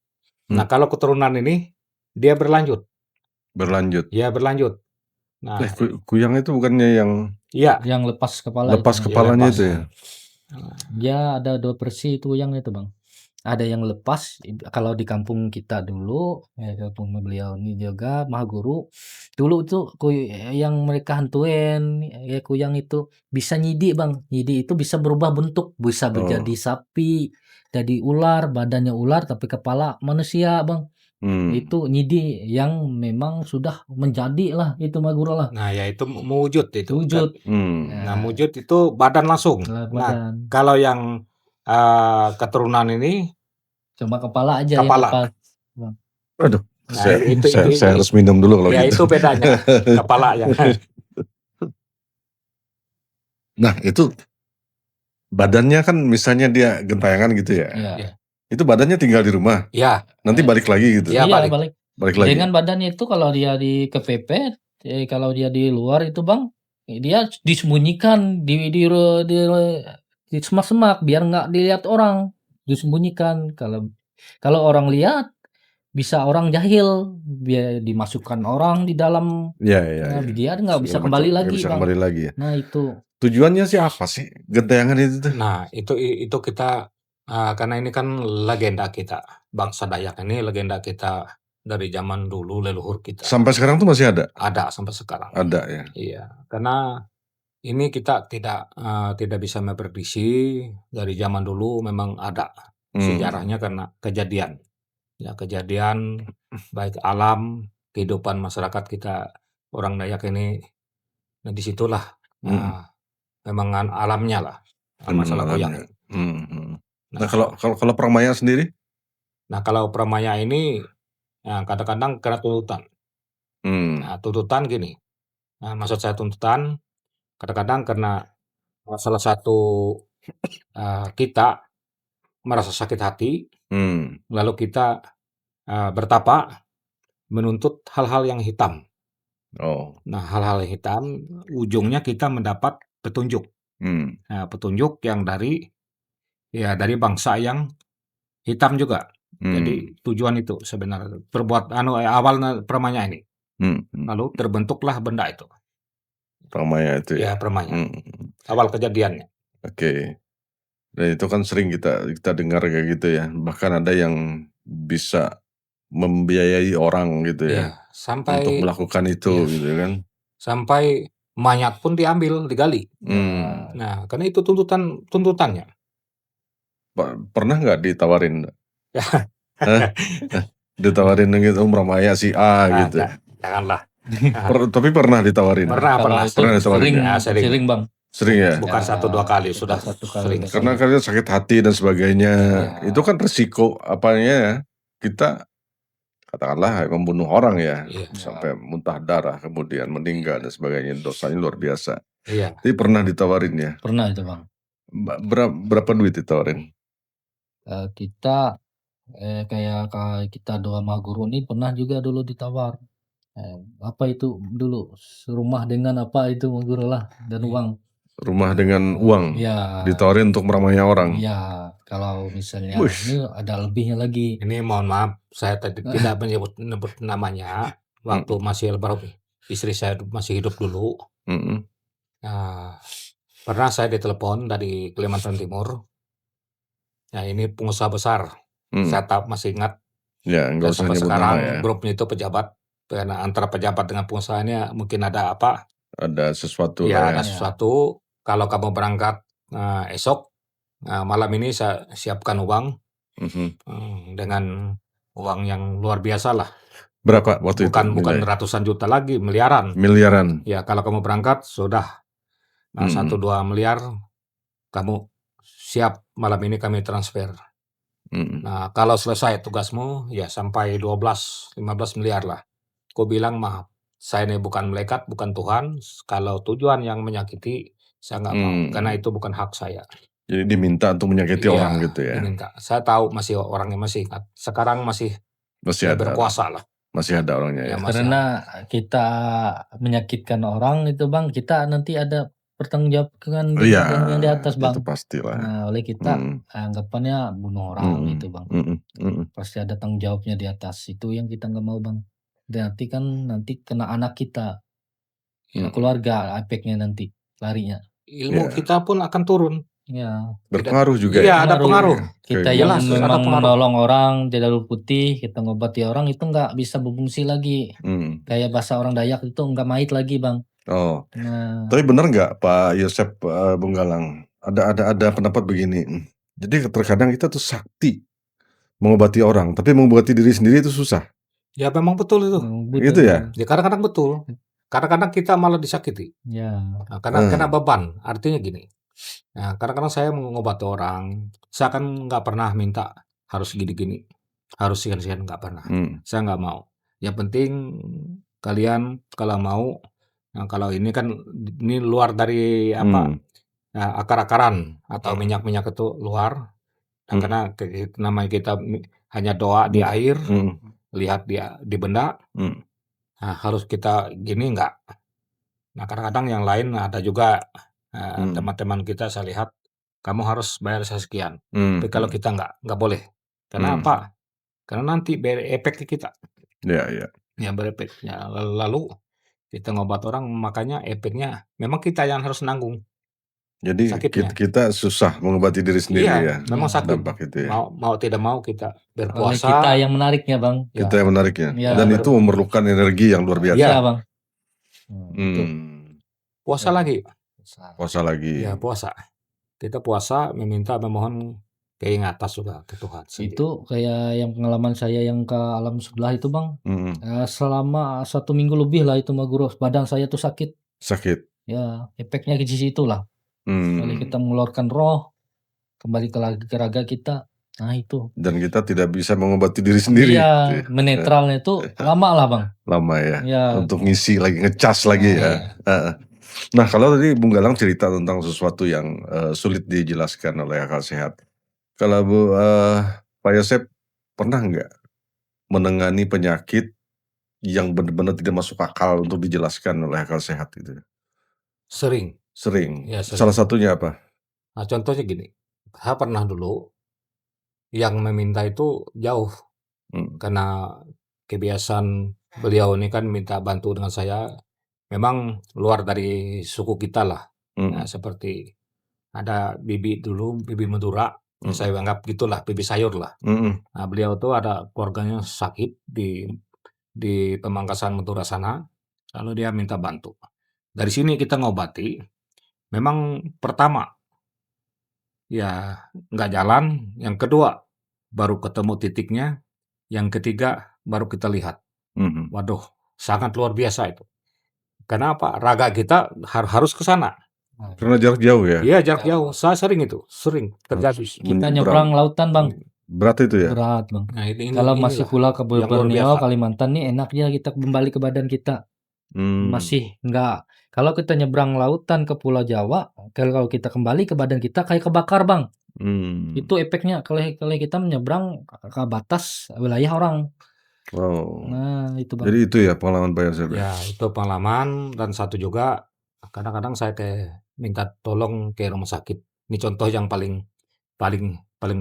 Nah, kalau keturunan ini dia berlanjut. Ya, berlanjut. Nah, kuyang itu bukannya yang yang lepas kepala. Lepas kepalanya itu ya. Dia ada 2 versi itu yang itu, Bang. Ada yang lepas kalau di kampung kita dulu, kampung beliau ini juga Mahaguru. Dulu tuh yang mereka hantuin kuyang itu bisa nyidi, Bang. Nyidi itu bisa berubah bentuk, bisa menjadi sapi, jadi ular, badannya ular tapi kepala manusia, Bang. Itu nyidi yang memang sudah menjadi lah itu Mahaguru lah. Nah, ya itu mewujud itu. Wujud. Nah, mewujud itu badan langsung. Nah, kalau yang keturunan ini cuma kepala aja. Kepala. Aduh, saya harus minum dulu kalau gitu. Ya, itu bedanya. Kepala ya. Nah, itu badannya kan misalnya dia gentayangan gitu ya. Itu badannya tinggal di rumah. Iya. Nanti balik lagi gitu. Iya, balik lagi. Dengan badannya itu kalau dia kepepet, kalau dia di luar itu, Bang, dia disembunyikan di semak-semak biar nggak dilihat orang, disembunyikan. Kalau orang lihat bisa orang jahil, biar dimasukkan orang di dalam. Iya. Dia nggak bisa kembali lagi, Bang. Ya. Nah, itu. Tujuannya sih apa sih gentayangan itu? Nah, itu kita karena ini kan legenda kita, bangsa Dayak ini legenda kita dari zaman dulu leluhur kita. Sampai sekarang tuh masih ada? Ada sampai sekarang. Ada ya. Iya, karena ini kita tidak bisa memprediksi dari zaman dulu memang ada sejarahnya karena kejadian. ya kejadian baik alam, kehidupan masyarakat kita orang Dayak ini, nah disitulah memang alamnya lah, masalah goyang. Nah kalau Pramaya sendiri? Nah kalau Pramaya ini kadang-kadang kena tuntutan. Nah tuntutan gini, maksud saya tuntutan kadang-kadang karena salah satu kita merasa sakit hati, lalu kita bertapa menuntut hal-hal yang hitam. Nah hal-hal hitam ujungnya kita mendapat petunjuk. Nah, petunjuk yang dari bangsa yang hitam juga. Jadi tujuan itu sebenarnya awalnya Pramaya ini. Lalu terbentuklah benda itu. Pramaya itu Ya ya. Pramaya. Awal kejadiannya. Oke. Dan itu kan sering kita dengar kayak gitu ya. Bahkan ada yang bisa membiayai orang gitu ya, sampai untuk melakukan itu gitu kan. Sampai mayat pun diambil, digali. Nah, karena itu tuntutannya. Pernah nggak ditawarin? Ditawarin gitu, Pramaya si A gitu. Janganlah. Tapi pernah ditawarin. Pernah ditawarin. Sering Bang. Sering ya. Bukan 1-2 kali, sudah sering. Karena kalian sakit hati dan sebagainya. Itu kan resiko apanya ya. Kita katakanlah membunuh orang ya, sampai muntah darah kemudian meninggal dan sebagainya, dosanya luar biasa. Tapi pernah ditawarin ya? Pernah itu Bang. Berapa duit ditawarin? Kita kayak kita doa Mahaguru ini pernah juga dulu ditawar. Apa itu dulu rumah dengan apa itu Mahaguru lah dan uang. Rumah dengan uang. Ya. Ditawarin untuk meramainya orang. Ya, kalau misalnya ini ada lebihnya lagi. Ini mohon maaf, saya tadi tidak menyebut namanya. Waktu masih almarhum istri saya masih hidup dulu. Pernah saya ditelepon dari Kalimantan Timur. Ya ini pengusaha besar. Saya masih ingat. Ya, nggak usah sampai nyebut sekarang nama ya. grupnya itu pejabat. Karena antara pejabat dengan pengusahanya mungkin ada apa? Ada sesuatu Ya, lah ada sesuatu. Kalau kamu berangkat esok, malam ini saya siapkan uang dengan uang yang luar biasa lah. Berapa waktu itu? Bukan ratusan juta lagi, miliaran. Ya, kalau kamu berangkat sudah 1-2 miliar, kamu siap malam ini kami transfer. Nah, kalau selesai tugasmu, ya sampai 12-15 miliar lah. Aku bilang maaf, saya ini bukan malaikat, bukan Tuhan. Kalau tujuan yang menyakiti, saya nggak mau, karena itu bukan hak saya. Jadi diminta untuk menyakiti orang gitu ya? Diminta. Saya tahu masih orangnya masih ingat. Sekarang masih ada berkuasa lah. Masih ada orangnya ya? Karena kita menyakitkan orang itu Bang, kita nanti ada pertanggungjawabkan yang di atas Bang. Itu pastilah. Nah, oleh kita anggapannya bunuh orang gitu Bang. Pasti ada tanggung jawabnya di atas. Itu yang kita nggak mau Bang. Nanti kena anak kita, keluarga, efeknya nanti larinya. Ilmu kita pun akan turun. Ya. Berpengaruh juga ya? Ada pengaruh. Kita yang memang menolong orang, tidak putih, kita ngobati orang itu nggak bisa berfungsi lagi. Kayak bahasa orang Dayak itu nggak mait lagi Bang. Tapi benar nggak Pak Yosep Bunggalang? Ada pendapat begini. Jadi terkadang kita tuh sakti mengobati orang, tapi mengobati diri sendiri itu susah. Ya memang betul itu. Gitu ya? Ya kadang-kadang betul. Kadang-kadang kita malah disakiti. Ya. Nah, karena kena beban. Artinya gini. Nah, kadang-kadang saya mengobati orang, saya kan nggak pernah minta harus gini-gini, harus sekian-sekian, nggak pernah. Saya nggak mau. Yang penting kalian kalau mau, nah kalau ini kan ini luar dari apa akar-akaran atau minyak-minyak itu luar. Nah, karena namanya kita hanya doa di air, lihat dia di benda. Nah, harus kita gini enggak. Nah, kadang-kadang yang lain ada juga teman-teman kita saya lihat kamu harus bayar saya sekian. Tapi kalau kita enggak boleh. Karena apa? Karena nanti berefek ke kita. Iya. Ya berefek. Ya, lalu kita ngobat orang, makanya efeknya memang kita yang harus nanggung. Jadi sakitnya. kita susah mengobati diri sendiri ya. Memang sakit. Dampak itu ya. Mau tidak mau kita berpuasa. Oleh kita yang menariknya Bang. Kita yang menariknya. Ya. Dan itu memerlukan energi yang luar biasa. Iya Bang. Puasa lagi. Puasa lagi. Ya puasa. Kita puasa meminta memohon ke atas juga, ke Tuhan sendiri. Itu kayak yang pengalaman saya yang ke alam sebelah itu, Bang. Mhm. Selama 1 minggu lebih lah itu, Mas Guru, badan saya tuh sakit. Sakit? Ya, efeknya di situlah. Kali kita mengeluarkan roh, kembali ke raga kita. Nah itu. Dan kita tidak bisa mengobati diri sendiri gitu Iya, ya? menetralnya itu lama lah, Bang. Lama ya? Iya. Untuk ngisi lagi, ngecas lagi Nah, ya? Heeh. Nah, kalau tadi Bung Galang cerita tentang sesuatu yang sulit dijelaskan oleh akal sehat. Kalau Pak Yosep pernah nggak menangani penyakit yang benar-benar tidak masuk akal untuk dijelaskan oleh akal sehat gitu? Sering. Sering. Ya, Salah sering. satunya apa? Nah, contohnya gini, saya pernah dulu yang meminta itu jauh karena kebiasaan beliau ini kan minta bantu dengan saya, memang luar dari suku kita lah. Nah, seperti ada bibi dulu, bibi Madura, saya anggap gitulah, bibi sayur lah. Nah, beliau tuh ada keluarganya sakit di Pamekasan Madura sana, lalu dia minta bantu. Dari sini kita ngobati, memang pertama ya nggak jalan, yang kedua baru ketemu titiknya, yang ketiga baru kita lihat. Waduh, sangat luar biasa itu. Kenapa? Raga kita harus ke sana. Karena jarak jauh ya? Iya, jarak jauh. Saya sering terjadi. Kita nyebrang lautan, Bang. Berat itu ya? Berat, Bang. Nah, Kalau masih pulau ke yang luar Borneo, biasa. Kalimantan nih enaknya kita kembali ke badan kita. Masih enggak. Kalau kita nyebrang lautan ke Pulau Jawa, kalau kita kembali ke badan kita kayak kebakar, Bang. Itu efeknya kalau kita menyeberang ke batas wilayah orang. Wow. Nah, itu, Bang. Jadi itu ya pengalaman Pak Yosep ya? Ya, itu pengalaman. Dan satu juga, kadang-kadang saya minta tolong ke rumah sakit. Ini contoh yang paling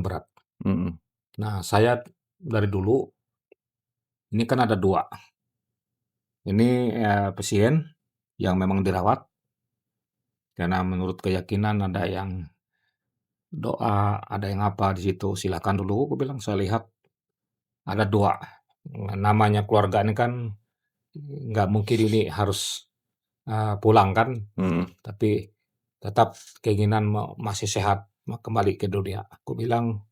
berat. Nah, saya dari dulu, ini kan ada 2. Ini pasien yang memang dirawat, karena menurut keyakinan ada yang doa, ada yang apa di situ, silakan dulu, aku bilang, saya lihat ada 2. Namanya keluarga ini kan nggak mungkin ini harus pulang kan, tapi tetap keinginan masih sehat kembali ke dunia. Aku bilang,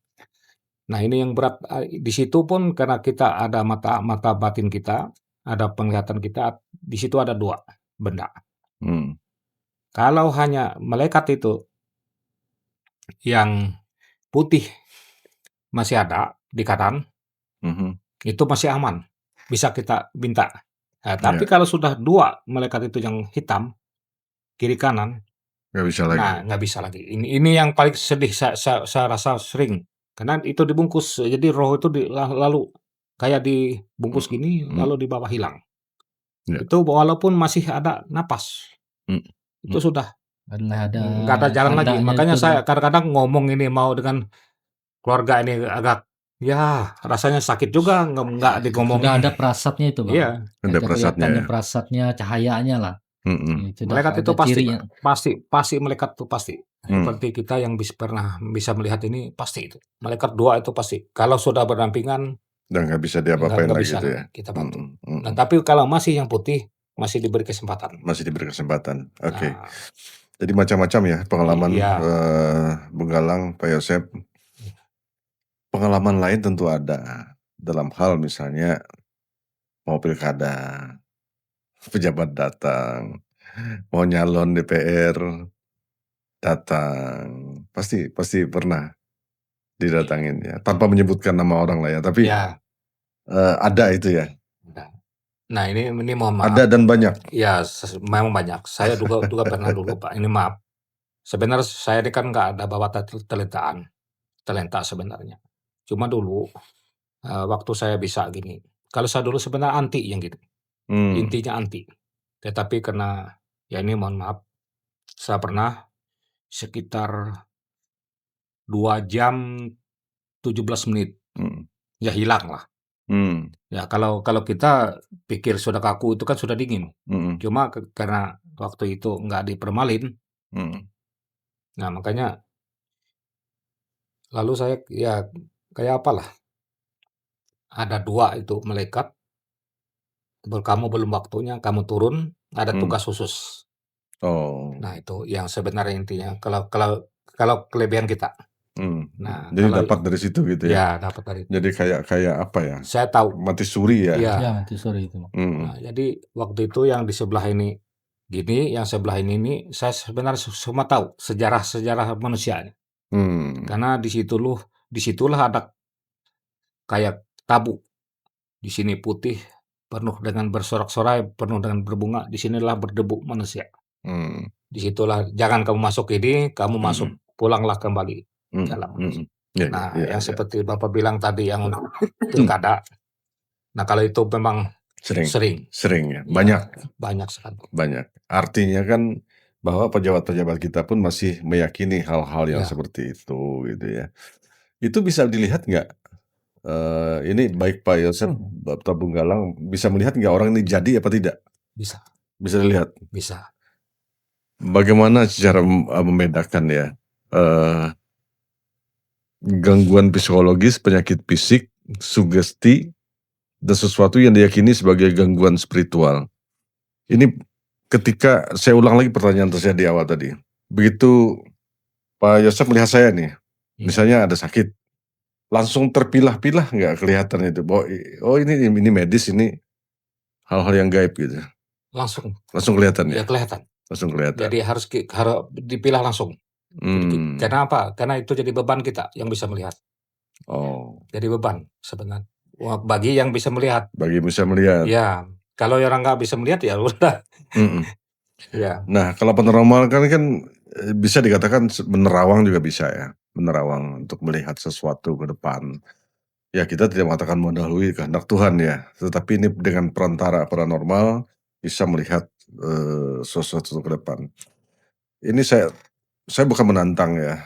nah ini yang berat di situ pun karena kita ada mata batin kita, ada penglihatan kita, di situ ada 2 benda. Kalau hanya malaikat itu yang putih masih ada di kanan, itu masih aman, bisa kita minta. Nah, tapi kalau sudah 2 malaikat itu yang hitam, kiri kanan, nggak bisa lagi. nah nggak bisa lagi. Ini yang paling sedih, saya rasa sering. Karena itu dibungkus, jadi roh itu lalu kayak dibungkus gini, lalu di bawah hilang. Ya. Itu walaupun masih ada napas, itu sudah nggak ada jalan lagi. Makanya saya kadang-kadang ngomong ini mau dengan keluarga ini agak, ya rasanya sakit juga, nggak digomongin. Sudah ada prasatnya itu, Bang. Iya. Ada prasatnya ya? Prasatnya, cahayanya lah. Malaikat itu pasti malaikat itu pasti. Seperti kita yang pernah bisa melihat ini, pasti itu. Malaikat 2 itu pasti. Kalau sudah berdampingan, dan nggak bisa diapa-apain nggak lagi bisa itu ya? kita bantu. Nah, tapi kalau masih yang putih, masih diberi kesempatan. Masih diberi kesempatan. Oke. Nah, Jadi macam-macam ya pengalaman Bung Galang, Pak Yosep. Pengalaman lain tentu ada. Dalam hal misalnya mau pilkada, pejabat datang, mau nyalon DPR datang, pasti pernah didatangin ya, tanpa menyebutkan nama orang lah ya, tapi ada itu ya. Nah, ini mohon maaf. Ada dan banyak. Ya, memang banyak. Saya juga pernah dulu, Pak. Ini maaf. Sebenarnya saya ini kan nggak ada bawa talenta sebenarnya. Cuma dulu waktu saya bisa gini. Kalau saya dulu sebenarnya anti yang gitu. Intinya anti. Tetapi karena ya ini mohon maaf, saya pernah sekitar 2 jam 17 menit. Ya hilang lah. Ya kalau kita pikir sudah kaku itu kan sudah dingin. Cuma karena waktu itu nggak dipermalin. Nah, makanya lalu saya ya kayak apalah. Ada 2 itu malaikat. Kamu belum waktunya, kamu turun, ada tugas khusus. Oh. Nah, itu yang sebenarnya intinya. Kalau kelebihan kita. Nah, Jadi kalau dapat dari situ gitu ya? ya dapat dari itu. Jadi kayak apa ya, Saya tahu. mati suri ya? Iya. Ya, mati suri itu, Bang. Nah, jadi waktu itu yang di sebelah ini gini, yang sebelah ini saya sebenarnya semua tahu sejarah manusia ini. Karena disitulah ada kayak tabu. Di sini putih, penuh dengan bersorak-sorai, penuh dengan berbunga. Di sinilah berdebu manusia. Disitulah jangan kamu masuk ini, kamu masuk, pulanglah kembali ke alam manusia. Ya, Nah, ya, yang ya. seperti Bapak bilang tadi yang pilkada. Nah, kalau itu memang sering ya, ya, banyak sekali. banyak. Artinya kan bahwa pejabat-pejabat kita pun masih meyakini hal-hal yang Ya. seperti itu gitu ya. Itu bisa dilihat nggak? Ini baik Pak Yosef, Bapak Bung Galang bisa melihat nggak orang ini jadi apa tidak? Bisa. Bisa dilihat. Bisa. Bagaimana cara membedakan ya gangguan psikologis, penyakit fisik, sugesti, dan sesuatu yang diyakini sebagai gangguan spiritual. Ini ketika saya ulang lagi pertanyaan saya di awal tadi. Begitu Pak Yosef melihat saya nih, misalnya ada sakit, langsung terpilah-pilah nggak kelihatan itu? Oh ini medis, ini hal-hal yang gaib gitu. Langsung kelihatan ya? Kelihatan. Langsung kelihatan. Jadi harus dipilah langsung. Karena apa? Karena itu jadi beban kita yang bisa melihat. Jadi beban sebenarnya. Bagi yang bisa melihat. Bagi yang bisa melihat. Ya, kalau orang nggak bisa melihat ya udah. Ya. Nah, kalau paranormal kan bisa dikatakan menerawang juga bisa ya. Menerawang untuk melihat sesuatu ke depan. Ya, kita tidak mengatakan mendahului kehendak Tuhan ya. Tetapi ini dengan perantara paranormal bisa melihat sesuatu ke depan. Ini saya bukan menantang ya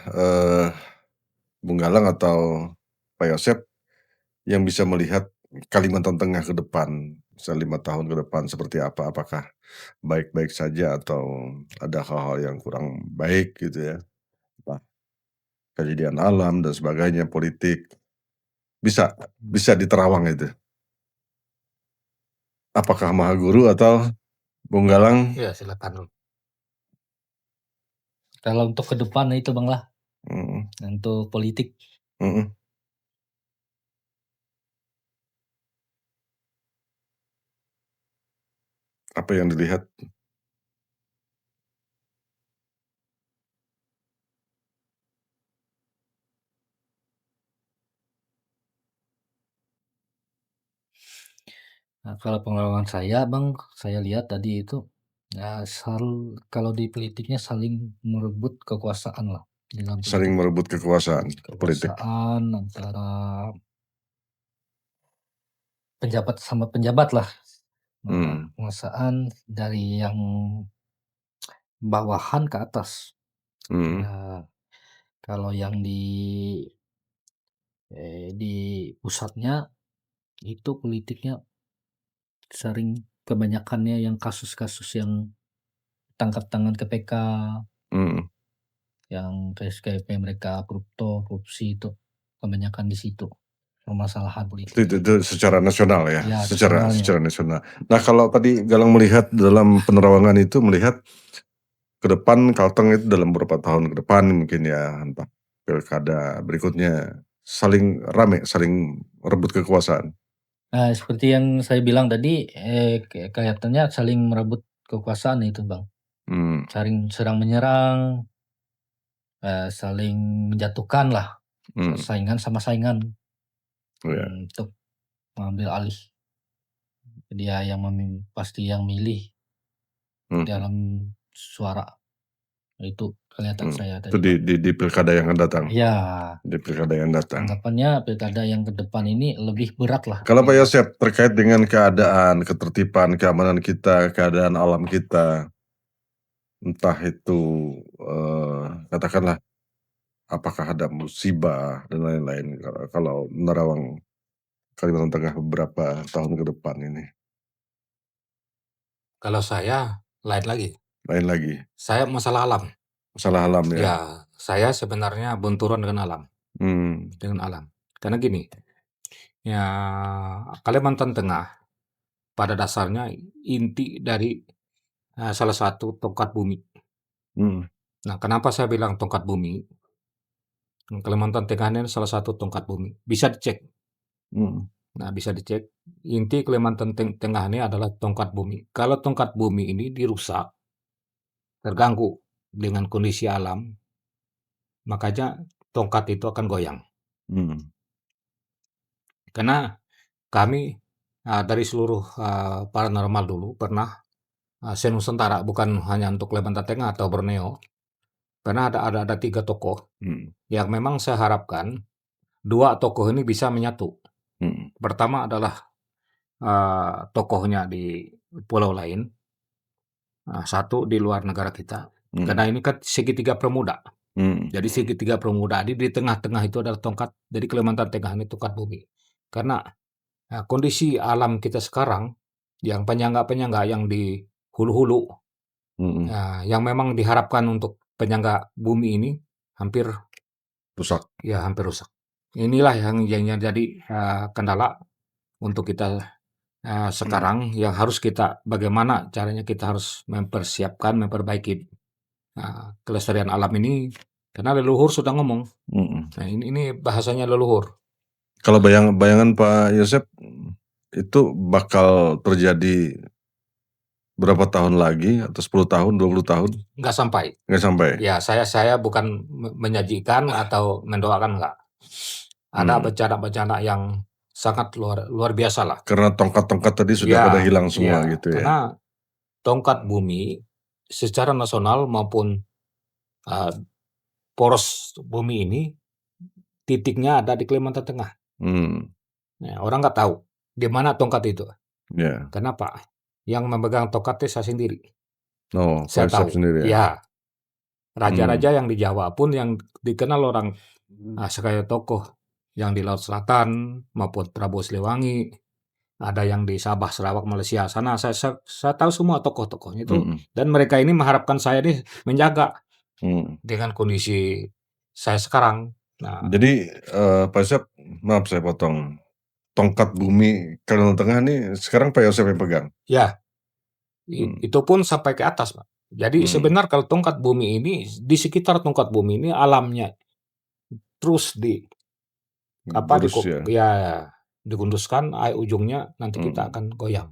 Bung Galang atau Pak Yosef yang bisa melihat Kalimantan Tengah ke depan, misalnya 5 tahun ke depan seperti apa, apakah baik-baik saja atau ada hal-hal yang kurang baik gitu ya, entah kejadian alam dan sebagainya, politik, bisa diterawang itu. Apakah Maha Guru atau Bung Galang? Ya, silakan. Kalau untuk ke depan itu Bang lah, untuk politik. Apa yang dilihat? Nah, kalau pengalaman saya Bang, saya lihat tadi itu, ya kalau di politiknya saling merebut kekuasaan lah. Saling merebut kekuasaan politik. Kekuasaan antara pejabat sama pejabat lah. Penguasaan dari yang bawahan ke atas. Nah, kalau yang di pusatnya itu politiknya sering kebanyakannya yang kasus-kasus yang tangkap tangan KPK, yang kayak mereka korupsi itu kebanyakan di situ permasalahan politik. Itu secara nasional ya, Ya, secara nasionalnya. nasional. Nah, kalau tadi Galang melihat dalam penerawangan itu melihat ke depan Kalteng itu dalam beberapa tahun ke depan mungkin ya, entah pilkada berikutnya saling rame, saling rebut kekuasaan. Nah, seperti yang saya bilang tadi, kelihatannya saling merebut kekuasaan itu Bang. Serang menyerang, saling menjatuhkan lah, saingan sama saingan. Untuk mengambil alih. Dia yang pasti yang milih dalam suara. Itu kelihatan saya Itu tadi. di pilkada yang akan datang. Ya. Di pilkada yang datang. Anggapannya pilkada yang ke depan ini lebih berat lah. Kalau Pak Yosef terkait dengan keadaan, ketertiban, keamanan kita, keadaan alam kita, entah itu katakanlah apakah ada musibah dan lain-lain kalau menerawang Kalimantan Tengah beberapa tahun ke depan ini. Kalau saya lain lagi. Lain lagi. Saya masalah alam. Masalah alam ya. Ya, saya sebenarnya benturan dengan alam. Dengan alam. Karena gini, ya Kalimantan Tengah pada dasarnya inti dari salah satu tongkat bumi. Nah, kenapa saya bilang tongkat bumi? Kalimantan Tengah ini salah satu tongkat bumi. Bisa dicek. Nah, bisa dicek. Inti Kalimantan Tengah ini adalah tongkat bumi. Kalau tongkat bumi ini dirusak, terganggu dengan kondisi alam, makanya tongkat itu akan goyang. Karena kami dari seluruh paranormal dulu pernah se-Nusantara, bukan hanya untuk Kalimantan Tengah atau Borneo. Karena ada 3 tokoh yang memang saya harapkan 2 tokoh ini bisa menyatu. Pertama adalah tokohnya di pulau lain, 1 di luar negara kita. Karena ini kan segitiga Bermuda. Jadi segitiga Bermuda di tengah-tengah itu adalah tongkat. Jadi Kalimantan Tengah ini tongkat bumi. Karena kondisi alam kita sekarang yang penyangga-penyangga yang di hulu-hulu, yang memang diharapkan untuk penyangga bumi ini hampir Rusak. Ya, hampir rusak. Inilah yang jadi kendala untuk kita sekarang, yang harus kita, bagaimana caranya kita harus mempersiapkan, memperbaiki kelestarian alam ini, karena leluhur sudah ngomong. Nah, ini bahasanya leluhur. Kalau bayangan Pak Yosep itu bakal terjadi berapa tahun lagi, atau 10 tahun, 20 tahun? Nggak sampai. Nggak sampai? Ya, saya bukan menyajikan atau mendoakan, enggak. Ada bencana-bencana yang sangat luar biasa lah. Karena tongkat-tongkat tadi sudah pada hilang semua gitu ya. Karena tongkat bumi secara nasional maupun poros bumi ini titiknya ada di Kalimantan Tengah. Nah, orang nggak tahu di mana tongkat itu. Kenapa? Yang memegang tongkat itu saya sendiri. Saya tahu. Sendiri ya. Ya. Raja-raja yang di Jawa pun yang dikenal orang sekaya tokoh yang di Laut Selatan maupun Prabowo Siliwangi, ada yang di Sabah, Sarawak, Malaysia sana. Saya tahu semua tokoh-tokohnya itu, dan mereka ini mengharapkan saya ini menjaga dengan kondisi saya sekarang. Nah, jadi Pak Yosep, maaf saya potong, tongkat bumi Kalimantan Tengah ini sekarang Pak Yosep yang pegang? Ya, itu pun sampai ke atas, Pak. Jadi sebenarnya kalau tongkat bumi ini, di sekitar tongkat bumi ini alamnya terus digunduskan, ujungnya nanti kita akan goyang.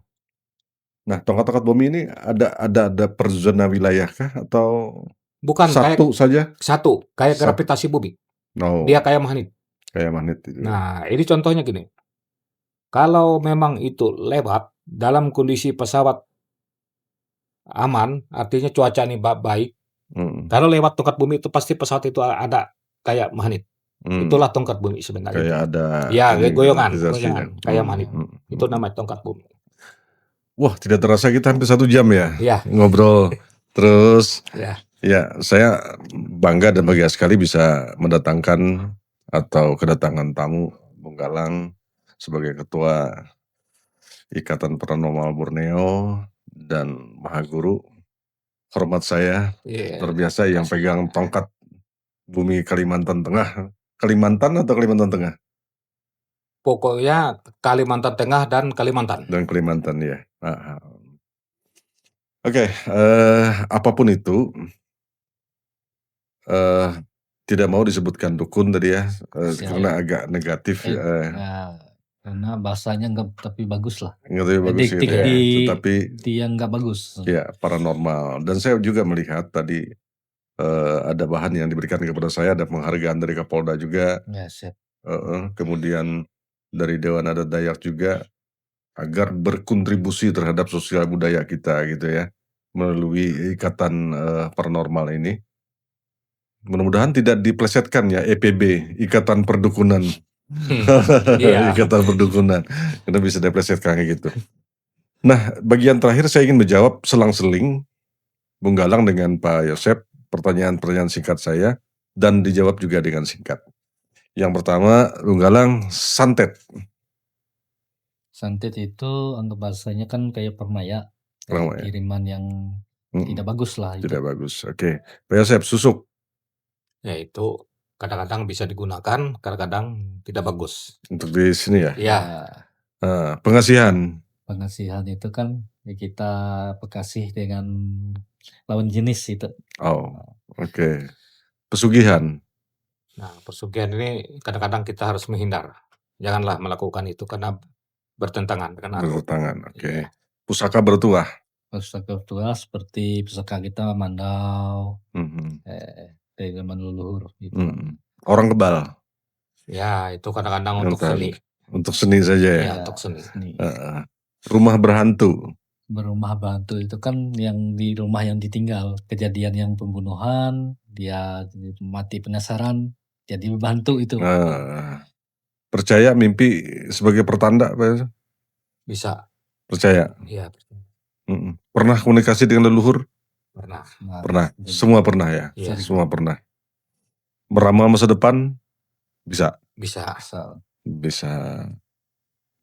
Nah, tongkat-tongkat bumi ini ada per zona wilayah kah, atau bukan satu saja? Satu, kayak gravitasi bumi. Dia kayak magnet. Kayak magnet itu. Nah, ini contohnya gini. Kalau memang itu lewat dalam kondisi pesawat aman, artinya cuaca ini baik. Kalau lewat tongkat bumi itu pasti pesawat itu ada kayak magnet. Itulah tongkat bumi sebenarnya. Kayak ada goyangan, kayak magnet. Itu namanya tongkat bumi. Wah, tidak terasa kita hampir 1 jam ya ngobrol. Terus ya, saya bangga dan bahagia sekali bisa mendatangkan atau kedatangan tamu Bung Galang sebagai Ketua Ikatan Paranormal Borneo dan Mahaguru. Hormat saya terbiasa yang pegang tongkat bumi Kalimantan Tengah. Kalimantan atau Kalimantan Tengah? Pokoknya Kalimantan Tengah dan Kalimantan. Dan Kalimantan ya. Oke, apapun itu, tidak mau disebutkan dukun tadi ya, karena agak negatif. Karena bahasanya nggak, tapi bagus lah. Nggak bagus gitu ya. Tetapi dia nggak bagus. Ya, paranormal. Dan saya juga melihat tadi ada bahan yang diberikan kepada saya, ada penghargaan dari Kapolda juga. Kemudian dari Dewan Adat Dayak juga, agar berkontribusi terhadap sosial budaya kita gitu ya, melalui ikatan paranormal ini. Mudah-mudahan tidak diplesetkan ya, EPB, Ikatan Perdukunan. Ikatan Perdukunan, karena bisa diplesetkan kayak gitu. Nah, bagian terakhir saya ingin menjawab selang-seling Bung Galang dengan Pak Yosep, pertanyaan-pertanyaan singkat saya, dan dijawab juga dengan singkat. Yang pertama, Bung Galang, santet. Santet itu anggap bahasanya kan kayak permaya, kiriman yang tidak bagus lah. Tidak bagus, oke. Pak Yosep, susuk. Ya, itu kadang-kadang bisa digunakan, kadang-kadang tidak bagus. Untuk di sini ya? Ya. Pengasihan. Pengasihan itu kan kita pekasih dengan lawan jenis itu. Oh, oke. Pesugihan. Nah, pesugihan ini kadang-kadang kita harus menghindar. Janganlah melakukan itu karena bertentangan dengan arus. Bertentangan, oke. Iya. Pusaka bertuah. Pusaka virtual seperti pusaka kita mandau, Mhm, dari zaman leluhur gitu, Bang. mhm. Orang kebal Ya, itu kadang-kadang yang untuk seni. untuk seni saja ya? Ya, untuk seni. Heeh. Rumah berhantu. Berumah bantu itu kan yang di rumah yang ditinggal, kejadian yang pembunuhan, dia mati penasaran, jadi bantu itu. Percaya mimpi sebagai pertanda, Pak? Bisa. Percaya? Iya, Pernah komunikasi dengan leluhur? pernah. Nah, Pernah. Semua pernah ya? Iya. Semua pernah. Meramal masa depan? Bisa? Bisa. Bisa.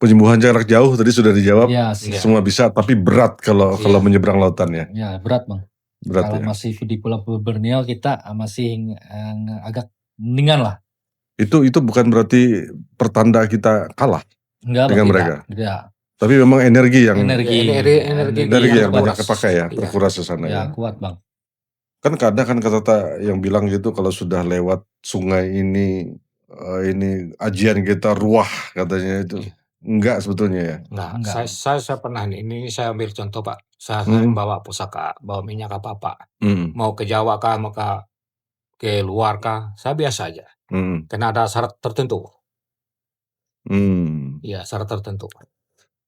Penyembuhan jarak jauh tadi sudah dijawab. Ya, Semua bisa, tapi berat kalau Iya. menyeberang lautan ya. Ya, berat, Bang. Berat Kalau ya. masih di Pulau Borneo kita masih agak mendingan lah. Itu bukan berarti pertanda kita kalah Enggak, dengan Bang, mereka. Tidak. Tapi memang energi yang Energi yang banyak kuat. kepakai ya, Iya. terkuras ke sana ya. Ya, kuat, Bang. Kan kadang kan kata yang bilang gitu kalau sudah lewat sungai ini ajian kita ruah katanya itu. Enggak sebetulnya ya. Enggak. Saya pernah ini saya ambil contoh, Pak. Saya bawa pusaka, bawa minyak apa-apa. Mau ke Jawa kah, mau ke luar kah, saya biasa aja. Karena ada syarat tertentu. Iya, syarat tertentu.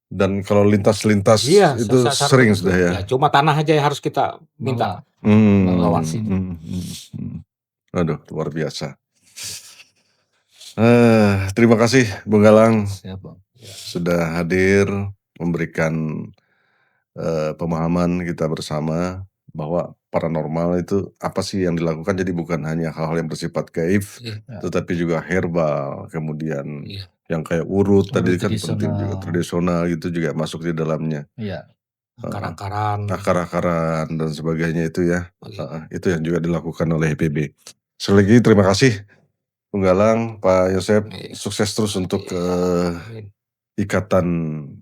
Dan kalau lintas-lintas Iya, itu syarat sering tertentu. sudah ya. Ya, cuma tanah aja yang harus kita minta. Bawa sini. Aduh, luar biasa. Terima kasih Bung Galang Siap, Bang. sudah hadir memberikan pemahaman kita bersama bahwa paranormal itu apa sih yang dilakukan, jadi bukan hanya hal-hal yang bersifat gaib, tetapi juga herbal, kemudian yang kayak urut tadi kan penting juga, tradisional itu juga masuk di dalamnya. Iya. Akar-akaran dan sebagainya itu ya. Itu yang juga dilakukan oleh IPB. Sekali lagi terima kasih Bung Galang, Pak Yosep, sukses terus untuk Ikatan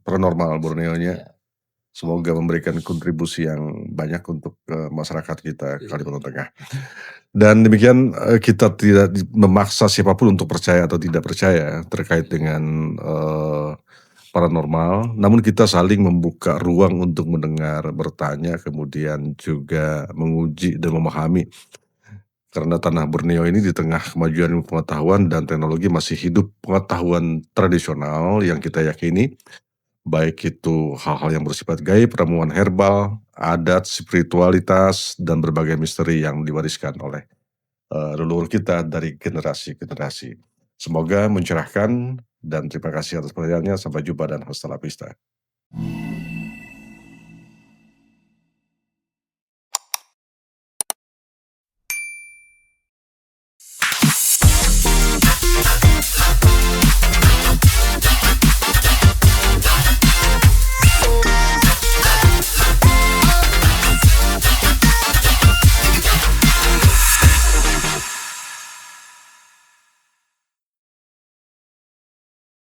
Paranormal Borneo-nya. Semoga memberikan kontribusi yang banyak untuk masyarakat kita Kalimantan Tengah. Dan demikian kita tidak memaksa siapapun untuk percaya atau tidak percaya terkait dengan paranormal, namun kita saling membuka ruang untuk mendengar, bertanya, kemudian juga menguji dan memahami. Karena tanah Borneo ini di tengah kemajuan pengetahuan dan teknologi masih hidup pengetahuan tradisional yang kita yakini, baik itu hal-hal yang bersifat gaib, ramuan herbal, adat, spiritualitas, dan berbagai misteri yang diwariskan oleh leluhur kita dari generasi ke generasi. Semoga mencerahkan dan terima kasih atas perhatiannya. Sampai jumpa dan hasta la vista.